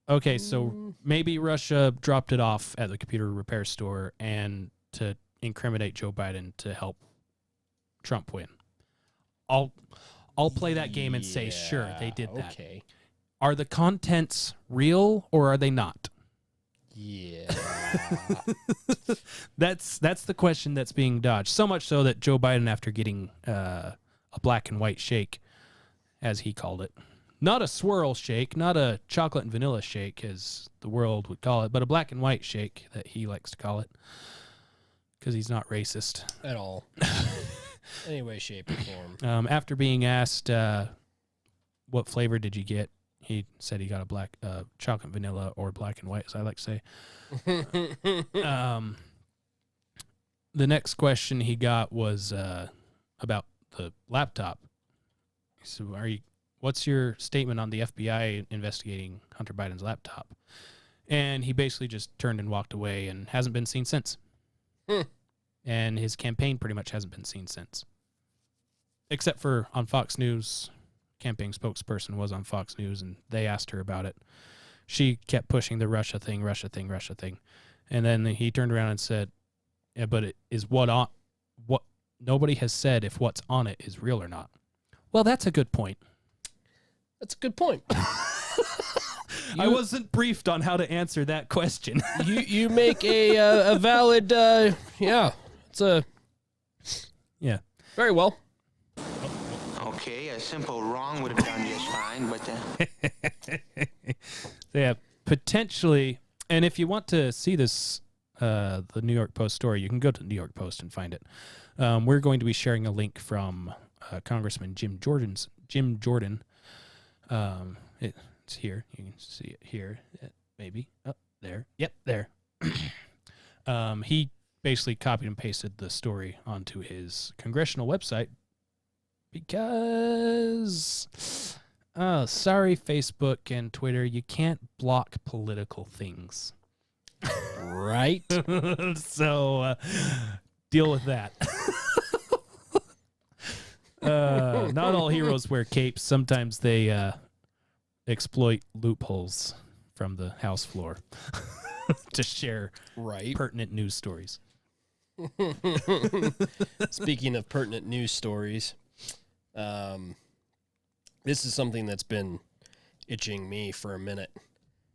S2: Okay. So maybe Russia dropped it off at the computer repair store and to incriminate Joe Biden to help Trump win. I'll play that game and say sure they did that.
S1: Okay.
S2: Are the contents real or are they not?
S1: Yeah.
S2: That's the question that's being dodged. So much so that Joe Biden, after getting a black and white shake, as he called it, not a swirl shake, not a chocolate and vanilla shake, as the world would call it, but a black and white shake that he likes to call it, because he's not racist
S1: At all. Any way, shape, or form.
S2: After being asked what flavor did you get, he said he got a black chocolate vanilla or black and white, as I like to say. The next question he got was about the laptop. So, what's your statement on the FBI investigating Hunter Biden's laptop? And he basically just turned and walked away and hasn't been seen since. And his campaign pretty much hasn't been seen since. Except for on Fox News, campaign spokesperson was on Fox News, and they asked her about it. She kept pushing the Russia thing. And then he turned around and said, yeah, but it is what nobody has said if what's on it is real or not. Well, that's a good point.
S1: That's a good point.
S2: I wasn't briefed on how to answer that question.
S1: you make a valid it's a
S2: Yeah.
S1: very well.
S7: Okay, a simple wrong would have done just fine, but
S2: Yeah, potentially. And if you want to see this, the New York Post story, you can go to the New York Post and find it. We're going to be sharing a link from Congressman Jim Jordan. It's here. You can see it here. Maybe. Oh, there. Yep, there. He basically copied and pasted the story onto his congressional website because, sorry, Facebook and Twitter, you can't block political things.
S1: Right.
S2: So deal with that. Not all heroes wear capes. Sometimes they exploit loopholes from the House floor to share
S1: Right.
S2: pertinent news stories.
S1: Speaking of pertinent news stories, this is something that's been itching me for a minute.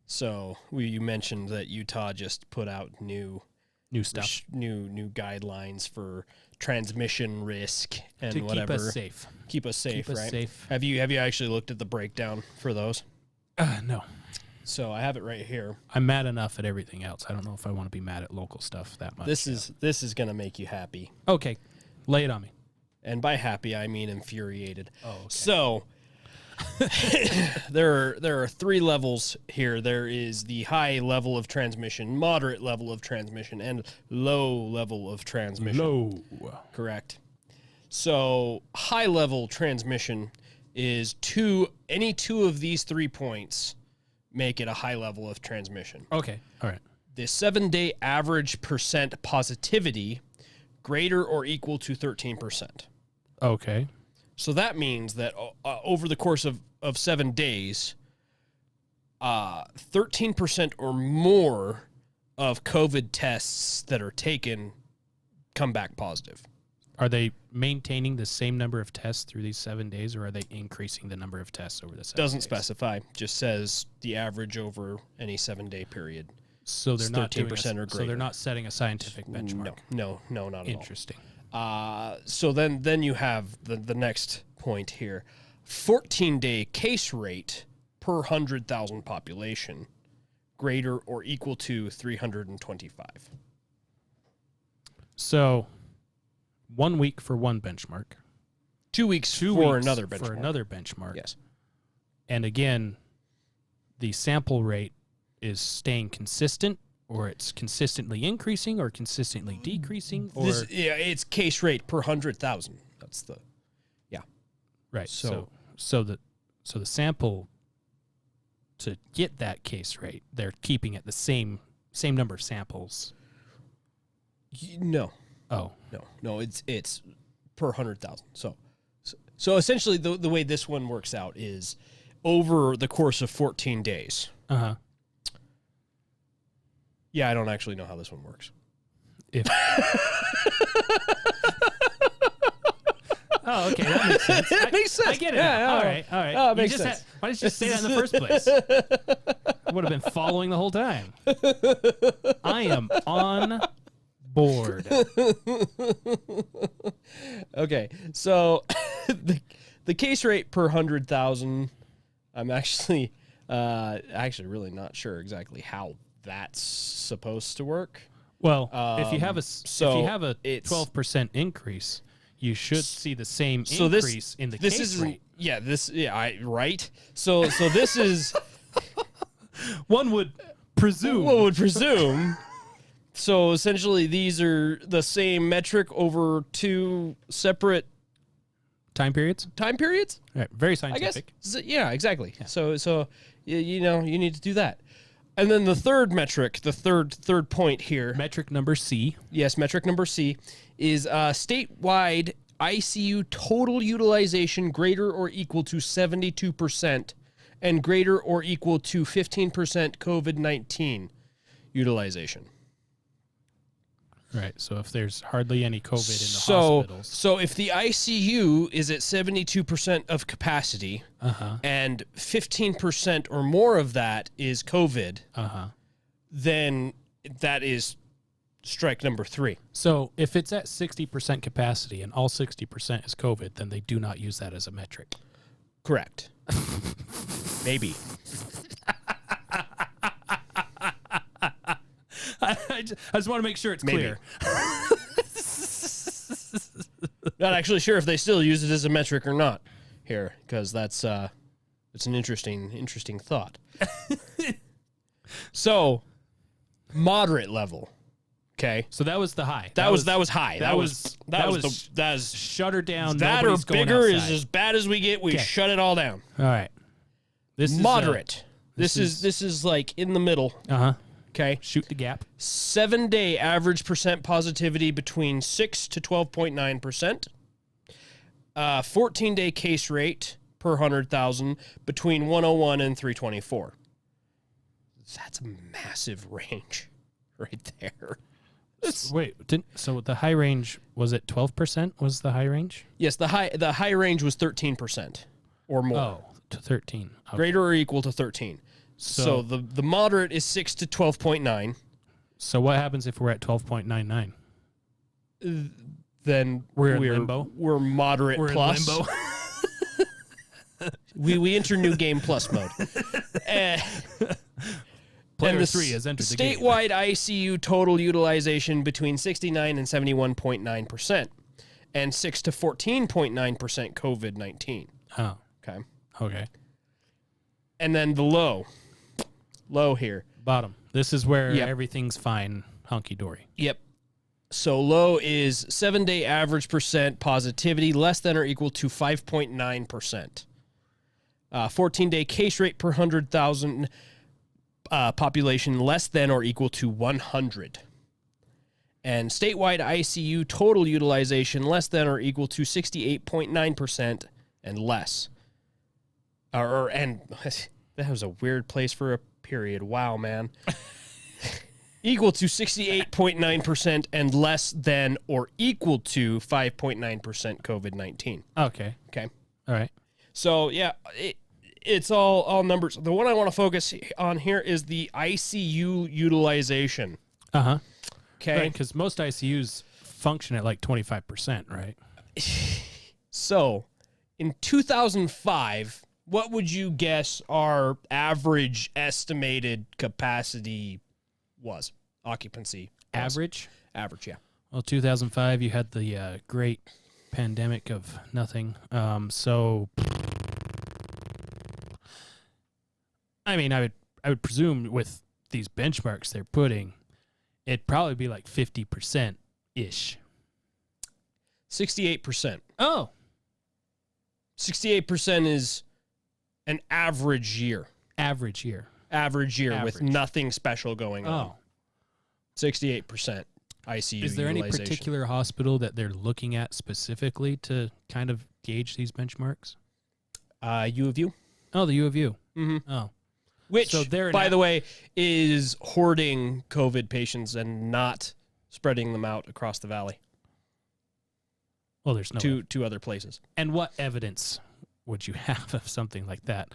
S1: So you mentioned that Utah just put out new
S2: stuff
S1: new guidelines for transmission risk and
S2: to
S1: whatever.
S2: keep us safe.
S1: Keep us safe,
S2: Keep us
S1: right?
S2: safe.
S1: Have you actually looked at the breakdown for those?
S2: No,
S1: So I have it right here.
S2: I'm mad enough at everything else. I don't know if I want to be mad at local stuff that much.
S1: This is gonna make you happy,
S2: okay. Lay it on me.
S1: and by happy I mean infuriated.
S2: Oh, okay.
S1: So there are three levels here. There is the high level of transmission, moderate level of transmission, and low level of transmission.
S2: Low.
S1: Correct. So high level transmission is any two of these 3 points make it a high level of transmission.
S2: Okay. All right.
S1: The 7-day average percent positivity greater or equal to 13%.
S2: Okay.
S1: So that means that over the course of 7 days, 13% or more of COVID tests that are taken come back positive.
S2: Are they maintaining the same number of tests through these 7 days, or are they increasing the number of tests over the 7 days?
S1: Doesn't specify. Just says the average over any 7-day period.
S2: So they're not
S1: 13%
S2: doing
S1: or
S2: so
S1: greater.
S2: they're not setting a scientific benchmark.
S1: No, not at all.
S2: Interesting.
S1: So then you have the next point here. 14-day case rate per 100,000 population, greater or equal to 325.
S2: So 1 week for one benchmark.
S1: 2 weeks
S2: 2
S1: for
S2: weeks
S1: another benchmark.
S2: For another benchmark.
S1: Yes.
S2: And again, the sample rate is staying consistent, or it's consistently increasing, or consistently decreasing, or
S1: It's case rate per 100,000. That's the
S2: right.
S1: So
S2: the sample, to get that case rate, they're keeping it the same number of samples.
S1: no.
S2: Oh,
S1: No, it's per 100,000. So essentially the way this one works out is over the course of 14 days.
S2: uh-huh.
S1: Yeah, I don't actually know how this one works.
S2: If Oh, okay, that makes sense.
S1: It makes sense.
S2: I get it.
S1: Yeah,
S2: now. All
S1: yeah.
S2: right.
S1: Oh, it makes
S2: You just
S1: sense.
S2: why didn't you say that in the first place? I would have been following the whole time. I am on board.
S1: Okay, so the case rate per 100,000, I'm actually really not sure exactly how that's supposed to work.
S2: Well, if you have a
S1: so
S2: 12% increase, you should see the same
S1: So
S2: increase in the
S1: this
S2: case
S1: is
S2: rate.
S1: right. So this is
S2: One would presume.
S1: one would presume. So essentially, these are the same metric over two separate
S2: Time periods?
S1: time periods.
S2: Right, very
S1: I
S2: scientific.
S1: guess. Yeah, exactly. So you need to do that. And then the third metric, the third point here.
S2: Metric number C.
S1: Yes, metric number C is statewide ICU total utilization greater or equal to 72% and greater or equal to 15% COVID-19 utilization.
S2: Right. So if there's hardly any COVID in the hospitals.
S1: So if the ICU is at 72% of capacity
S2: Uh-huh.
S1: and 15% or more of that is COVID,
S2: Uh-huh.
S1: then that is strike number 3.
S2: So if it's at 60% capacity and all 60% is COVID, then they do not use that as a metric.
S1: Correct. Maybe.
S2: I just want to make sure it's
S1: Maybe.
S2: clear.
S1: Not actually sure if they still use it as a metric or not here, because it's an interesting thought. So, moderate level. Okay.
S2: So that was the high.
S1: That was high. That was
S2: shut her down.
S1: that or
S2: Nobody's going
S1: bigger is
S2: outside.
S1: as bad as we get. We
S2: Okay.
S1: shut it all down.
S2: All right. This is
S1: Moderate. This
S2: is-
S1: is like in the middle.
S2: Uh-huh.
S1: Okay.
S2: Shoot the gap.
S1: 7-day average percent positivity between 6 to 12.9%. 14-day case rate per 100,000 between 101 and 324. That's a massive range right there.
S2: Wait, so the high range was it 12%? Was the high range?
S1: Yes, the high range was 13% or more.
S2: Oh, to 13. Okay.
S1: Greater or equal to 13. So the moderate is 6 to 12.9.
S2: So what happens if we're at 12.99?
S1: Then
S2: We're in limbo?
S1: We're moderate
S2: We're
S1: plus.
S2: in limbo.
S1: We enter new game plus mode.
S2: Player
S1: And
S2: 3 has entered the game.
S1: statewide ICU total utilization between 69 and 71.9%, and 6 to 14.9% COVID-19.
S2: Oh,
S1: Okay,
S2: okay.
S1: and then the low here.
S2: Bottom. This is where
S1: Yep.
S2: everything's fine, hunky dory.
S1: Yep. So low is 7-day average percent positivity less than or equal to 5.9%. 14-day case rate per 100,000 population less than or equal to 100. And statewide ICU total utilization less than or equal to 68.9% and less. And That was a weird place for a period. Wow, man. Equal to 68.9% and less than or equal to 5.9% COVID-19.
S2: Okay.
S1: Okay.
S2: All right.
S1: So, yeah, it's all numbers. The one I want to focus on here is the ICU utilization.
S2: Uh-huh.
S1: Okay.
S2: Right, because most ICUs function at like 25%, right?
S1: So, in 2005, what would you guess our average estimated capacity was? Occupancy. was?
S2: Average?
S1: Average, yeah.
S2: Well, 2005, you had the great pandemic of nothing. So, I mean, I would presume with these benchmarks they're putting, it'd probably be like 50%-ish.
S1: 68%.
S2: Oh.
S1: 68% is an average year.
S2: Average year.
S1: Average year with
S2: Average.
S1: nothing special going on.
S2: Oh.
S1: 68% ICU
S2: Is there any
S1: utilization.
S2: particular hospital that they're looking at specifically to kind of gauge these benchmarks?
S1: U of U?
S2: Oh, the U of U.
S1: Mm-hmm.
S2: Oh.
S1: Which,
S2: So they're
S1: by
S2: not-
S1: the way, is hoarding COVID patients and not spreading them out across the valley
S2: Well, there's no.
S1: to other places.
S2: And what evidence would you have of something like that?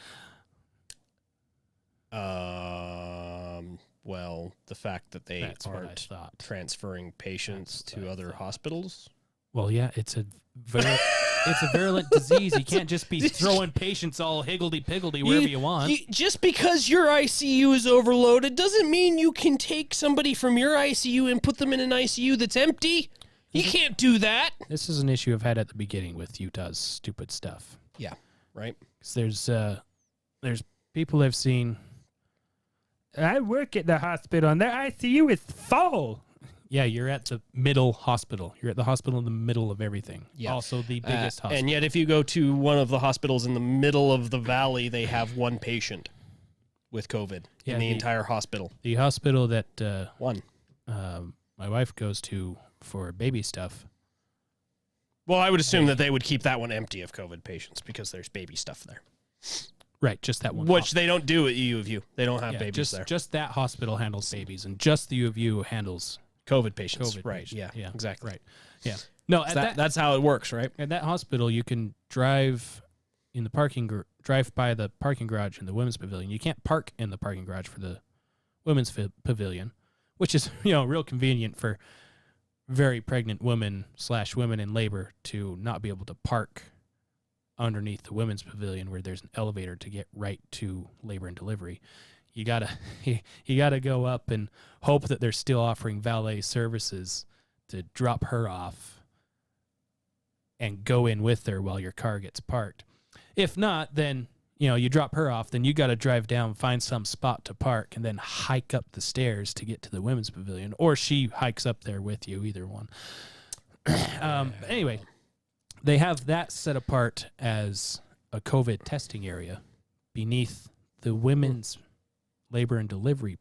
S1: Well, the fact that they
S2: That's what I
S1: aren't
S2: thought.
S1: transferring patients
S2: That's what
S1: to
S2: I
S1: other
S2: thought.
S1: hospitals.
S2: Well, yeah, it's a virulent disease. You can't just be throwing patients all higgledy-piggledy wherever you want.
S1: Just because your ICU is overloaded doesn't mean you can take somebody from your ICU and put them in an ICU that's empty. You can't do that.
S2: This is an issue I've had at the beginning with Utah's stupid stuff.
S1: Yeah, right.
S2: 'Cause there's people I've seen. I work at the hospital, and their ICU is full. Yeah, you're at the middle hospital. You're at the hospital in the middle of everything.
S1: Yeah.
S2: Also the biggest hospital.
S1: And yet, if you go to one of the hospitals in the middle of the valley, they have one patient with COVID
S2: Yeah,
S1: in the
S2: the-
S1: entire hospital.
S2: The hospital that
S1: One.
S2: my wife goes to for baby stuff.
S1: Well, I would assume that they would keep that one empty of COVID patients because there's baby stuff there,
S2: Right, just that one.
S1: which they don't do at U of U. They don't have
S2: yeah,
S1: babies
S2: just
S1: there.
S2: just that hospital handles babies, and just the U of U handles
S1: COVID patients.
S2: COVID.
S1: Right.
S2: patients.
S1: Yeah. Exactly.
S2: Right. Yeah. No, at
S1: That's how it works, right?
S2: at that hospital, you can drive in the drive by the parking garage in the women's pavilion. You can't park in the parking garage for the women's pavilion, which is real convenient for very pregnant women / women in labor to not be able to park underneath the women's pavilion where there's an elevator to get right to labor and delivery. You gotta go up and hope that they're still offering valet services to drop her off and go in with her while your car gets parked. If not, then you drop her off, then you got to drive down, find some spot to park, and then hike up the stairs to get to the women's pavilion, or she hikes up there with you, either one. Anyway, they have that set apart as a COVID testing area beneath the women's labor and delivery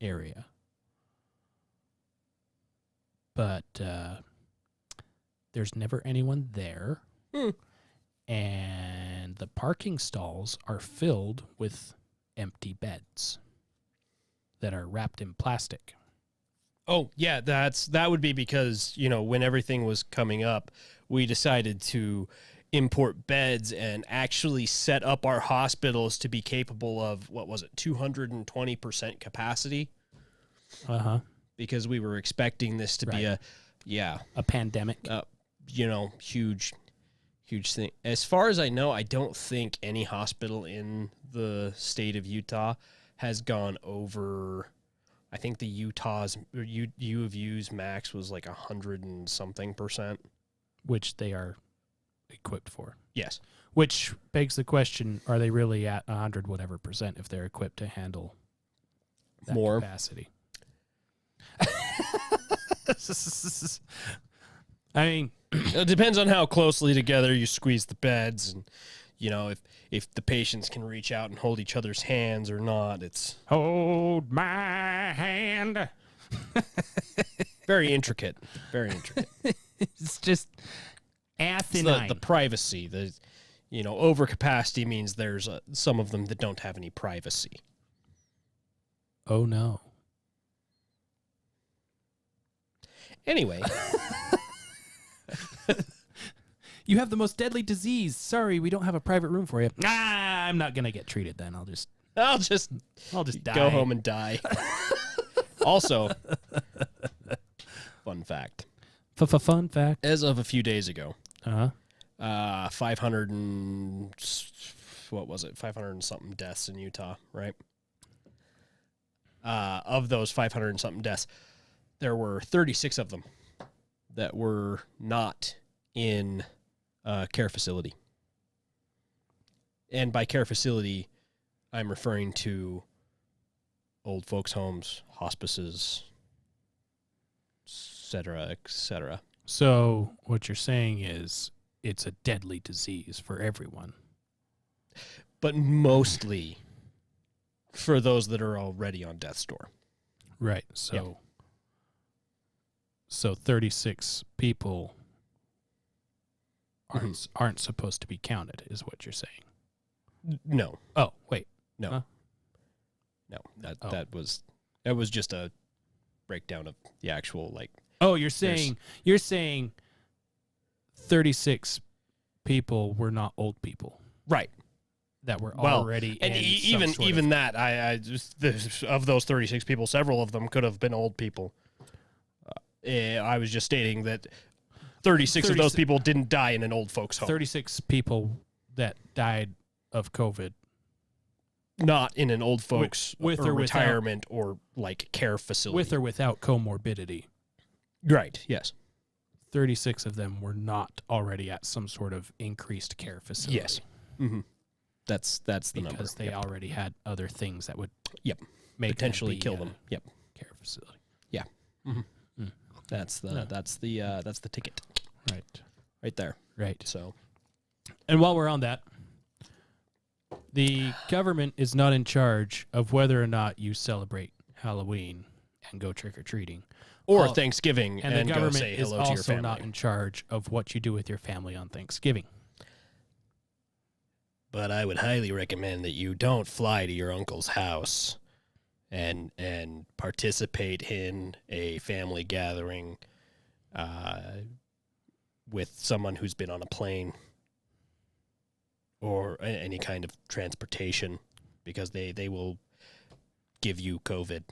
S2: area. But there's never anyone there. And the parking stalls are filled with empty beds that are wrapped in plastic.
S1: Oh, yeah, that would be because, when everything was coming up, we decided to import beds and actually set up our hospitals to be capable of, 220% capacity?
S2: Uh-huh.
S1: Because we were expecting this to be
S2: Right. A pandemic.
S1: huge thing. As far as I know, I don't think any hospital in the state of Utah has gone over. I think the U of U's max was like 100 and something %.
S2: Which they are equipped for.
S1: Yes.
S2: Which begs the question, are they really at 100 whatever % if they're equipped to handle that
S1: More.
S2: capacity? I mean,
S1: It depends on how closely together you squeeze the beds, and if the patients can reach out and hold each other's hands or not. It's
S2: hold my hand.
S1: very intricate. Very intricate.
S2: It's just
S1: It's
S2: asinine.
S1: the privacy. overcapacity means there's some of them that don't have any privacy.
S2: Oh, no.
S1: Anyway.
S2: You have the most deadly disease. Sorry, we don't have a private room for you. I'm not going to get treated then. I'll just die.
S1: Go home and die. Also, fun fact.
S2: Fun fact.
S1: As of a few days ago,
S2: 500
S1: and 500 and something deaths in Utah, right? Of those 500 and something deaths, there were 36 of them that were not in a care facility. And by care facility, I'm referring to old folks' homes, hospices, et cetera.
S2: So what you're saying is it's a deadly disease for everyone.
S1: But mostly for those that are already on death's door.
S2: Right. So 36 people aren't supposed to be counted, is what you're saying.
S1: No.
S2: Oh, wait.
S1: No.
S2: Huh?
S1: No. That was just a breakdown of the actual
S2: Oh, you're saying 36 people were not old people.
S1: Right.
S2: That were already
S1: and even that of those 36 people, several of them could have been old people. I was just stating that 36 of those people didn't die in an old folks' home.
S2: 36 people that died of COVID.
S1: Not in an old folks
S2: with
S1: or
S2: or
S1: retirement or care facility.
S2: With or without comorbidity.
S1: Right, yes.
S2: 36 of them were not already at some sort of increased care facility.
S1: Yes. Mm-hmm. That's the number.
S2: Because they already had other things that would
S1: potentially kill them. Yep.
S2: Care facility.
S1: Yeah. Mm-hmm. That's the ticket. Right there.
S2: Right.
S1: So,
S2: and while we're on that, the government is not in charge of whether or not you celebrate Halloween and go trick or treating,
S1: or Thanksgiving,
S2: and the government
S1: go say hello
S2: is
S1: to your
S2: also
S1: family.
S2: not in charge of what you do with your family on Thanksgiving.
S1: But I would highly recommend that you don't fly to your uncle's house and participate in a family gathering with someone who's been on a plane or any kind of transportation, because they will give you COVID.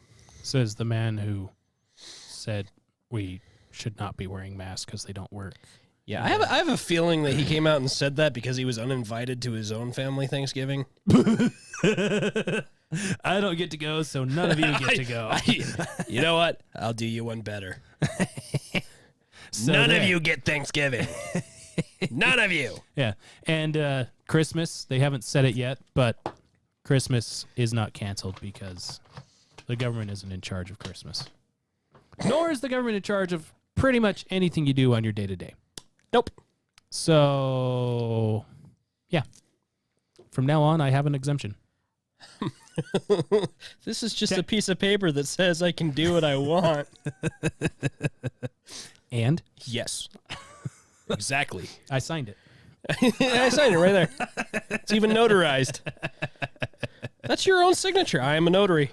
S2: Says the man who said we should not be wearing masks because they don't work.
S1: Yeah, I have a feeling that he came out and said that because he was uninvited to his own family Thanksgiving.
S2: I don't get to go, so none of you get to go.
S1: You know what? I'll do you one better.
S2: So
S1: None of you get Thanksgiving. None of you.
S2: Yeah. And Christmas, they haven't said it yet, but Christmas is not canceled because the government isn't in charge of Christmas. Nor is the government in charge of pretty much anything you do on your day-to-day.
S1: Nope.
S2: So, yeah. From now on, I have an exemption.
S1: This is just a piece of paper that says I can do what I want.
S2: And?
S1: Yes. Exactly.
S2: I signed it.
S1: I signed it right there. It's even notarized. That's your own signature. I am a notary.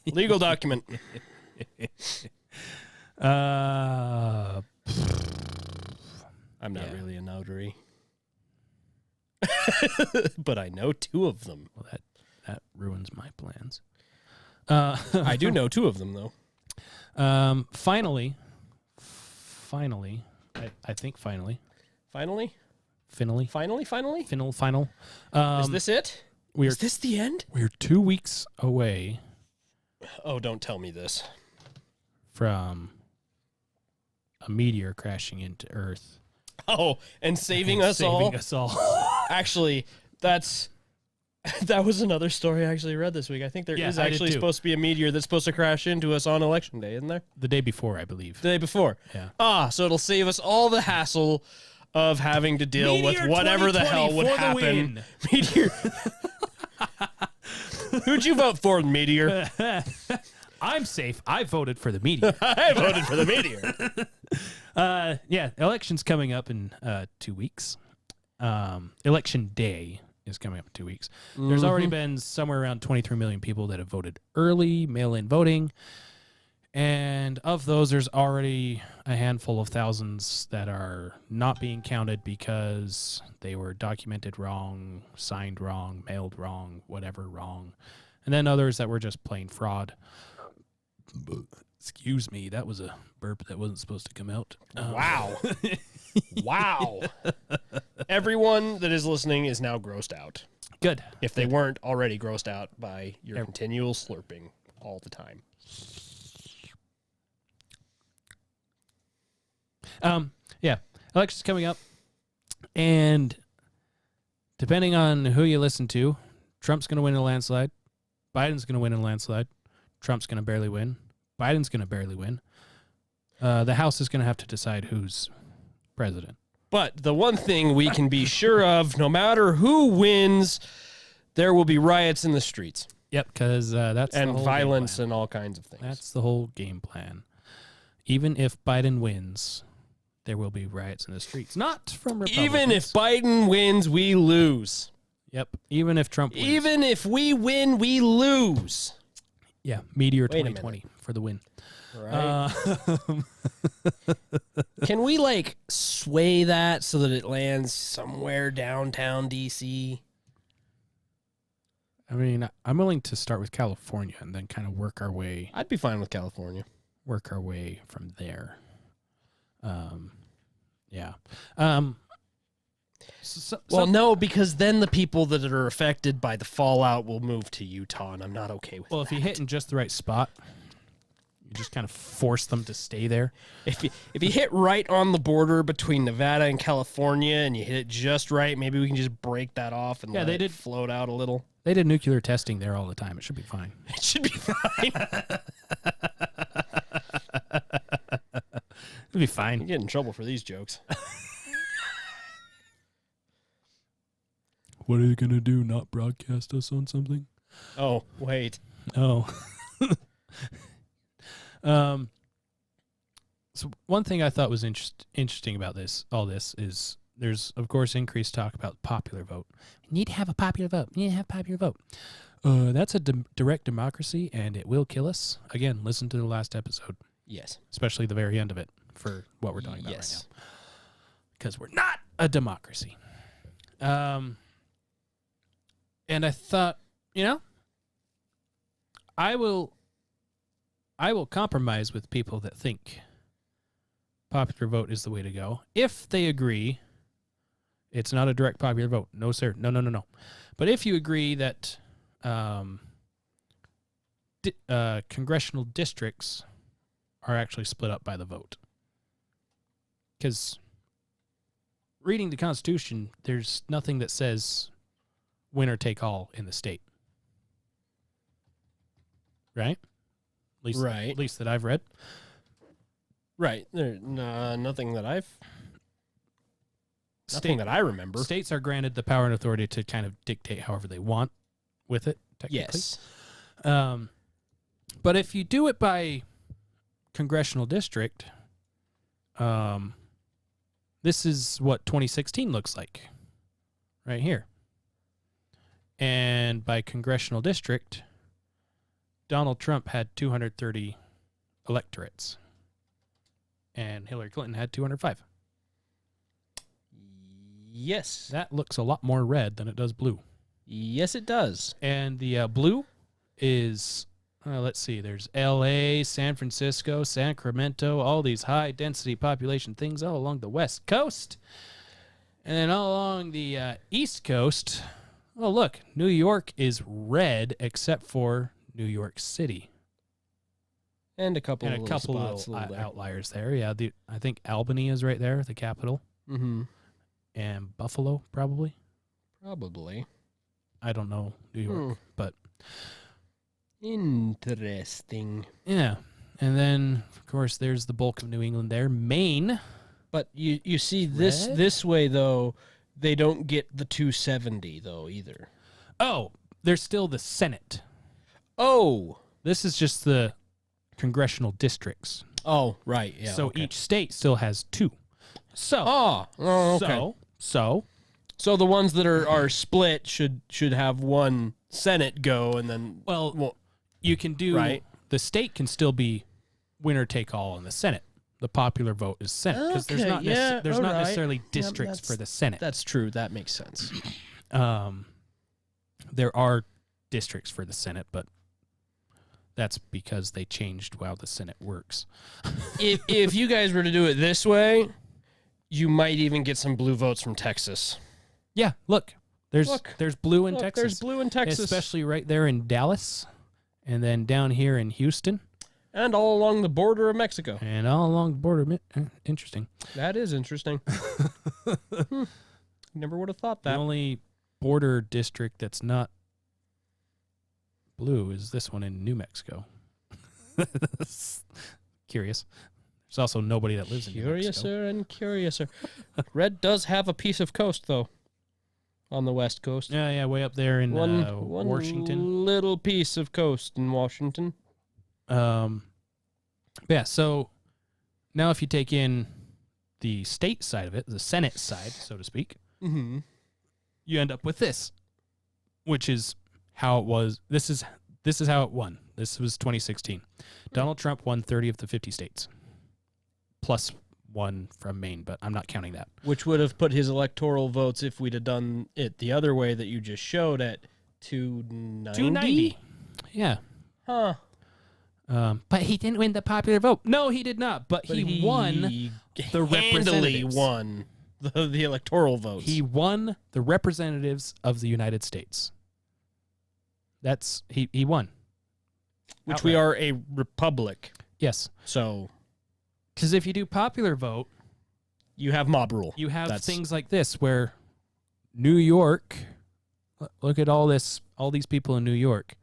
S1: Legal document. I'm not really a notary. But I know two of them.
S2: Well, that ruins my plans.
S1: I do know two of them, though.
S2: Finally, I think finally.
S1: Finally?
S2: Final.
S1: Is this it? Is this the end?
S2: We're 2 weeks away.
S1: Oh, don't tell me this.
S2: From a meteor crashing into Earth.
S1: Oh, and saving us all? Actually, that was another story I actually read this week. I think there is actually supposed to be a meteor that's supposed to crash into us on Election Day, isn't there?
S2: The day before, I believe.
S1: The day before.
S2: Yeah.
S1: So it'll save us all the hassle of having to deal with whatever the hell would happen. Meteor. Who'd you vote for, Meteor?
S2: I'm safe. I voted for the meteor.
S1: I voted for the meteor.
S2: Yeah, election's coming up in 2 weeks. Election day is coming up in 2 weeks. There's already been somewhere around 23 million people that have voted early, mail-in voting. And of those, there's already a handful of thousands that are not being counted because they were documented wrong, signed wrong, mailed wrong, whatever wrong. And then others that were just plain fraud. Excuse me, that was a burp that wasn't supposed to come out.
S1: Wow. Wow. Everyone that is listening is now grossed out.
S2: Good.
S1: If they weren't already grossed out by your continual slurping all the time.
S2: Yeah, election's coming up, and depending on who you listen to, Trump's going to win in a landslide, Biden's going to win in a landslide, Trump's going to barely win, Biden's going to barely win. The House is going to have to decide who's president.
S1: But the one thing we can be sure of, no matter who wins, there will be riots in the streets.
S2: Yep, because that's
S1: and
S2: the whole
S1: violence
S2: game plan.
S1: and all kinds of things.
S2: That's the whole game plan. Even if Biden wins, there will be riots in the streets. Not from Republicans.
S1: Even if Biden wins, we lose.
S2: Yep. Even if Trump wins.
S1: Even if we win, we lose.
S2: Yeah. Meteor
S1: Wait a
S2: 2020 for the win.
S1: Right. Can we like sway that so that it lands somewhere downtown DC?
S2: I mean, I'm willing to start with California and then kind of work our way
S1: I'd be fine with California.
S2: from there. Yeah.
S1: No, because then the people that are affected by the fallout will move to Utah, and I'm not okay with that.
S2: Well, if you hit in just the right spot, you just kind of force them to stay there.
S1: If you hit right on the border between Nevada and California and you hit it just right, maybe we can just break that off and let it float out a little.
S2: They did nuclear testing there all the time. It should be fine.
S1: It should be fine.
S2: It'll be fine.
S1: You get in trouble for these jokes.
S2: What are you going to do? Not broadcast us on something?
S1: Oh, wait.
S2: Oh. So one thing I thought was interesting about all this is there's, of course, increased talk about popular vote. You need to have a popular vote. You need to have a popular vote. That's a direct democracy, and it will kill us. Again, listen to the last episode.
S1: Yes.
S2: Especially the very end of it for what we're talking about right now. Because we're not a democracy. And I thought, I will compromise with people that think popular vote is the way to go. If they agree, it's not a direct popular vote. No, sir. No. But if you agree that congressional districts are actually split up by the vote. Because reading the Constitution, there's nothing that says winner take all in the state. Right? At least that I've read.
S1: Right. Nothing that I remember.
S2: States are granted the power and authority to kind of dictate however they want with it, technically.
S1: Yes.
S2: But if you do it by congressional district, this is what 2016 looks like right here. And by congressional district, Donald Trump had 230 electorates, and Hillary Clinton had 205.
S1: Yes.
S2: That looks a lot more red than it does blue.
S1: Yes, it does.
S2: And the blue is, let's see, there's L.A., San Francisco, Sacramento, all these high-density population things all along the West Coast. And then all along the East Coast, oh, look, New York is red except for New York City.
S1: And a couple
S2: of
S1: little
S2: outliers there. Yeah, I think Albany is right there, the capital.
S1: Mm-hmm.
S2: And Buffalo, probably.
S1: Probably.
S2: I don't know New York, but...
S1: Interesting.
S2: Yeah. And then, of course, there's the bulk of New England there. Maine.
S1: But you see, this way, though, they don't get the 270, though, either.
S2: Oh, there's still the Senate.
S1: Oh.
S2: This is just the congressional districts.
S1: Oh, right. Yeah.
S2: So each state still has two. So.
S1: Oh, okay.
S2: So
S1: So the ones that are split should have one Senate go, and then
S2: Well, you can do
S1: right.
S2: The state can still be winner take all in the Senate. The popular vote is Senate because there's
S1: Okay,
S2: not
S1: yeah,
S2: there's not
S1: alright.
S2: necessarily
S1: Yeah,
S2: districts for the Senate.
S1: That's true. That makes sense.
S2: There are districts for the Senate, but that's because they changed how the Senate works.
S1: if you guys were to do it this way, you might even get some blue votes from Texas.
S2: Yeah, look, there's blue in
S1: Look,
S2: Texas.
S1: there's blue in Texas,
S2: especially right there in Dallas, and then down here in Houston,
S1: and all along the border of Mexico.
S2: and all along the border. Interesting.
S1: That is interesting. Never would have thought
S2: The
S1: that.
S2: only border district that's not blue is this one in New Mexico. Curious. There's also nobody that lives in New Mexico.
S1: Curiouser and curiouser. Red does have a piece of coast, though, on the west coast.
S2: Yeah, way up there in
S1: One
S2: Washington.
S1: little piece of coast in Washington.
S2: Yeah, so now if you take in the state side of it, the Senate side, so to speak,
S1: Mm-hmm.
S2: you end up with this, which is how it was. This is how it won. This was 2016. Donald Trump won 30 of the 50 states, plus one from Maine, but I'm not counting that.
S1: Which would have put his electoral votes, if we'd have done it the other way that you just showed, at 290.
S2: 290. Yeah.
S1: Huh.
S2: But he didn't win the popular vote. No, he did not. But he won the
S1: handily
S2: representatives.
S1: won the electoral votes.
S2: He won the representatives of the United States. That's he won.
S1: Which
S2: outright.
S1: we are a republic.
S2: Yes.
S1: So
S2: Because if you do popular vote,
S1: you have mob rule.
S2: you have things like this where New York, look at all these people in New York.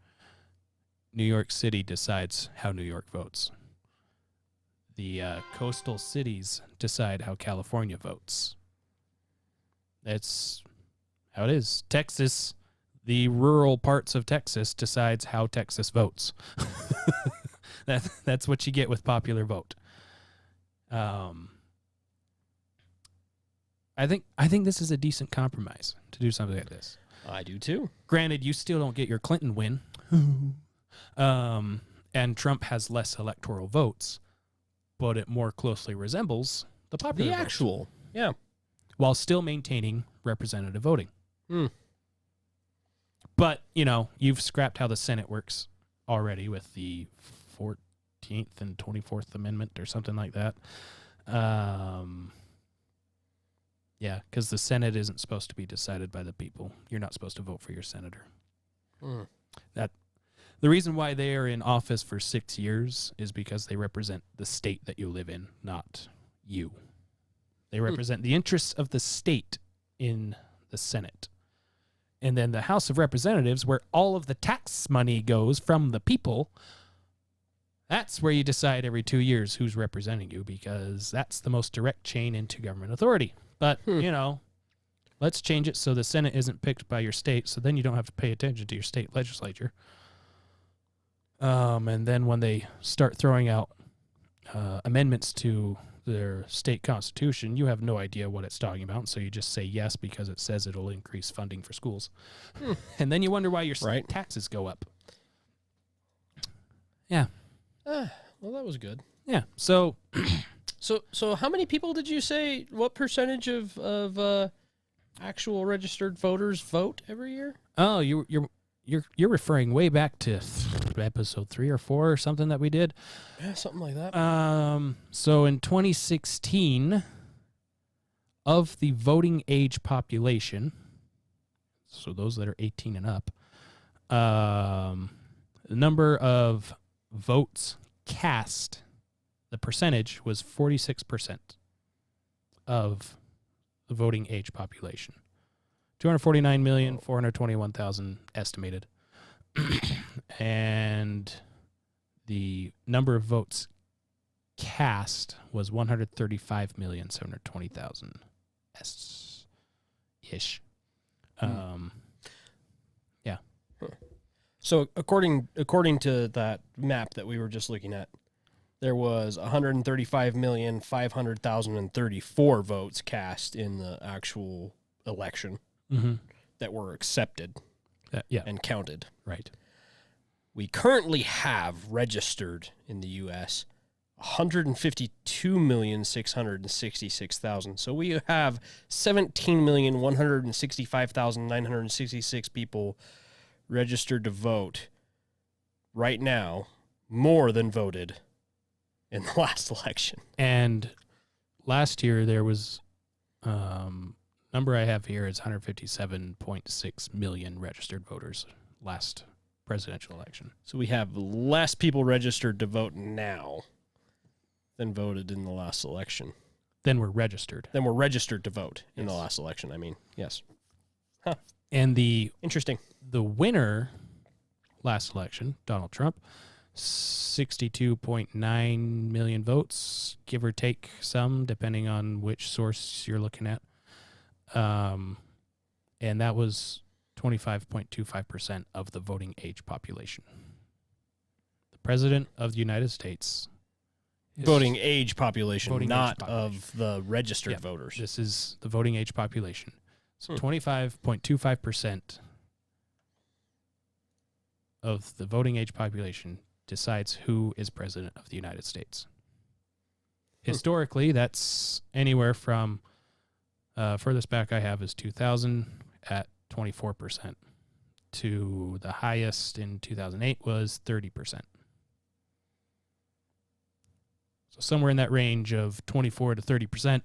S2: New York City decides how New York votes. The coastal cities decide how California votes. That's how it is. Texas, the rural parts of Texas decides how Texas votes. That's what you get with popular vote. I think this is a decent compromise to do something like this.
S1: I do too.
S2: Granted, you still don't get your Clinton win. And Trump has less electoral votes, but it more closely resembles the popular
S1: The
S2: vote,
S1: actual. Yeah.
S2: while still maintaining representative voting.
S1: Hmm.
S2: But, you've scrapped how the Senate works already with the 14th and 24th Amendment or something like that. Yeah, because the Senate isn't supposed to be decided by the people. You're not supposed to vote for your senator.
S1: Hmm.
S2: The reason why they are in office for 6 years is because they represent the state that you live in, not you. They represent the interests of the state in the Senate. And then the House of Representatives, where all of the tax money goes from the people, that's where you decide every 2 years who's representing you, because that's the most direct chain into government authority. But, let's change it so the Senate isn't picked by your state, so then you don't have to pay attention to your state legislature. And then when they start throwing out amendments to their state constitution, you have no idea what it's talking about, so you just say yes because it says it'll increase funding for schools. And then you wonder why your taxes go up. Yeah.
S1: Well, that was good.
S2: Yeah. So
S1: So how many people did you say? What percentage of actual registered voters vote every year?
S2: oh, you're referring way back to episode 3 or 4 or something that we did.
S1: Yeah, something like that.
S2: So in 2016, of the voting age population, so those that are 18 and up, the number of votes cast, the percentage was 46% of the voting age population. 249,421,000 estimated. And the number of votes cast was 135,720,000 ish. Yeah.
S1: So according to that map that we were just looking at, there was 135,500,034 votes cast in the actual election. that were accepted
S2: Yeah.
S1: and counted.
S2: Right.
S1: We currently have registered in the U.S. 152,666,000. So we have 17,165,966 people registered to vote right now, more than voted in the last election.
S2: And last year there was number I have here is 157.6 million registered voters last presidential election.
S1: So we have less people registered to vote now than voted in the last election.
S2: Then were registered.
S1: Than were registered to vote in the last election, I mean. Yes. Huh.
S2: And the
S1: Interesting.
S2: The winner last election, Donald Trump, 62.9 million votes, give or take some, depending on which source you're looking at. And that was 25.25% of the voting age population. The President of the United States.
S1: Voting age population,
S2: Voting age
S1: not
S2: population.
S1: of the registered
S2: Yeah,
S1: voters.
S2: This is the voting age population. So 25.25% of the voting age population decides who is President of the United States. Historically, that's anywhere from furthest back I have is 2000 at 24%, to the highest in 2008 was 30%. So somewhere in that range of 24 to 30%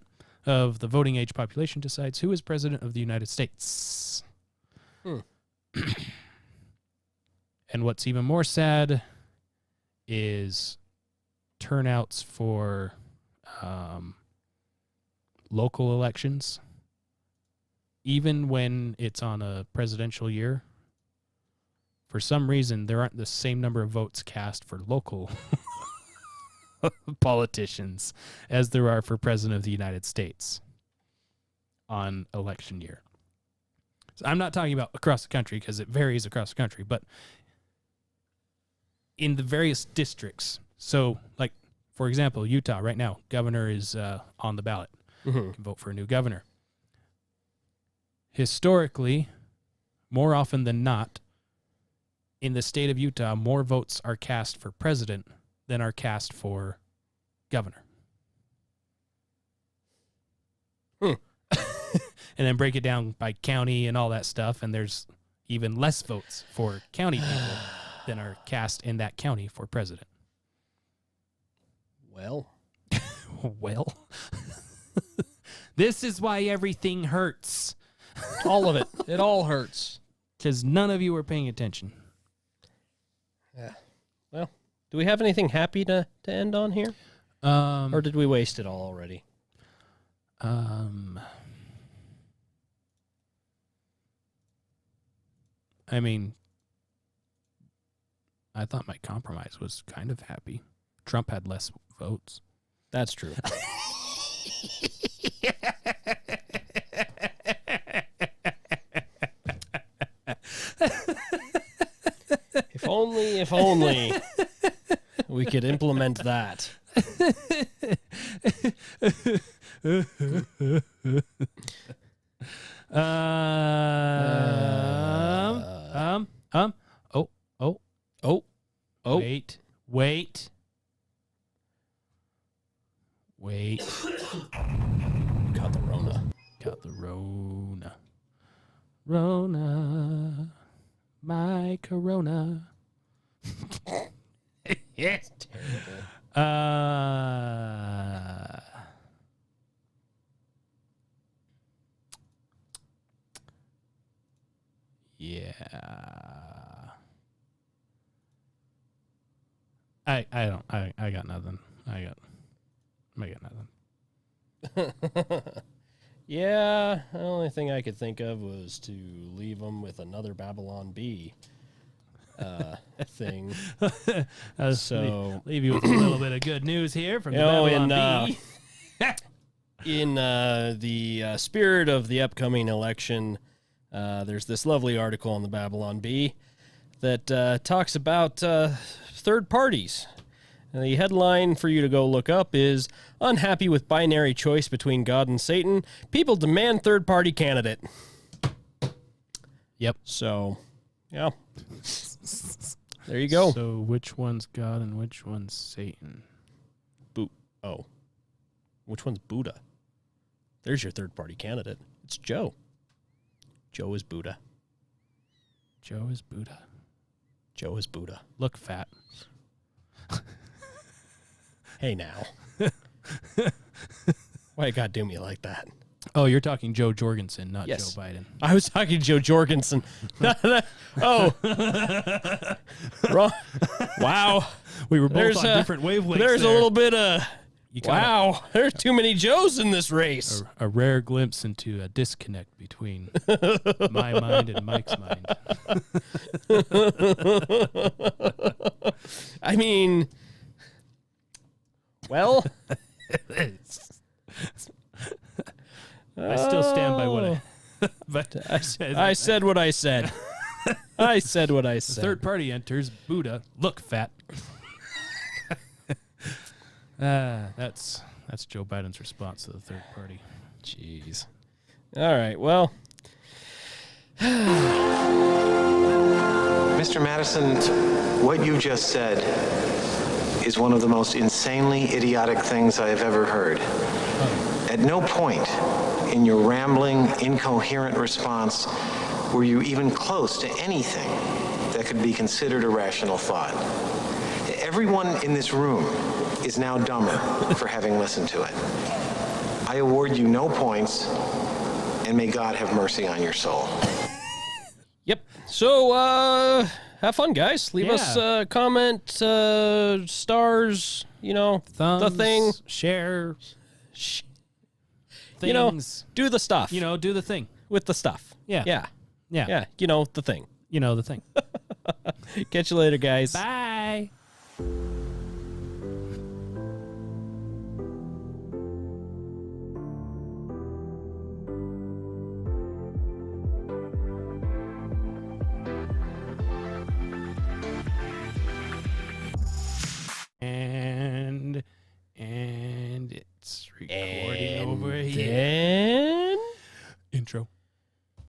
S2: of the voting age population decides who is President of the United States. And what's even more sad is turnouts for local elections. Even when it's on a presidential year, for some reason, there aren't the same number of votes cast for local politicians as there are for President of the United States on election year. So I'm not talking about across the country because it varies across the country, but in the various districts. So, like, for example, Utah right now, governor is on the ballot. You can vote for a new governor. Historically, more often than not, in the state of Utah, more votes are cast for president than are cast for governor. And then break it down by county and all that stuff, and there's even less votes for county people than are cast in that county for president.
S1: Well.
S2: Well, this is why everything hurts.
S1: All of it. It all hurts.
S2: Because none of you were paying attention.
S1: Yeah. Well, do we have anything happy to end on here? Or did we waste it all already?
S2: I mean, I thought my compromise was kind of happy. Trump had less votes.
S1: That's true. If only we could implement that.
S2: Wait.
S1: Got the Rona.
S2: Got the Rona. Rona. My Corona.
S1: Yes. Terrible.
S2: Yeah. I got nothing. I got nothing.
S1: Yeah, the only thing I could think of was to leave them with another Babylon Bee thing. So
S2: leave you with a little bit of good news here from the Babylon Bee.
S1: In the spirit of the upcoming election, there's this lovely article on the Babylon Bee that talks about third parties. And the headline for you to go look up is, "Unhappy with binary choice between God and Satan, people demand third-party candidate."
S2: Yep.
S1: So, yeah. There you go.
S2: So which one's God and which one's Satan?
S1: Oh. Which one's Buddha? There's your third-party candidate. It's Joe. Joe is Buddha.
S2: Joe is Buddha.
S1: Joe is Buddha.
S2: Look fat.
S1: Hey, now. Why you gotta do me like that?
S2: Oh, you're talking Joe Jorgensen, not
S1: Yes.
S2: Joe Biden.
S1: I was talking Joe Jorgensen. Oh. Wrong. Wow.
S2: We were both
S1: There's
S2: on different wavelengths.
S1: There's
S2: there.
S1: a little bit of...
S2: You got
S1: Wow. There's too many Joes in this race.
S2: a rare glimpse into a disconnect between my mind and Mike's mind.
S1: I mean... Well...
S2: I still stand by what I... but
S1: I said what I said. I said what I said.
S2: Third party enters. Buddha. Look fat. That's Joe Biden's response to the third party.
S1: Jeez. All right. Well,
S7: Mr. Madison, what you just said is one of the most insanely idiotic things I have ever heard. At no point in your rambling, incoherent response were you even close to anything that could be considered a rational thought. Everyone in this room is now dumber for having listened to it. I award you no points, and may God have mercy on your soul.
S1: yep. So, have fun, guys. Leave us
S2: Yeah.
S1: a comment, stars,
S2: Thumbs,
S1: the thing.
S2: share,
S1: Sh-
S2: things.
S1: do the stuff.
S2: Do the thing.
S1: with the stuff.
S2: Yeah.
S1: Yeah.
S2: Yeah.
S1: Yeah. The thing.
S2: The thing.
S1: Catch you later, guys.
S2: Bye. And it's recording over here.
S1: Then...
S2: Intro.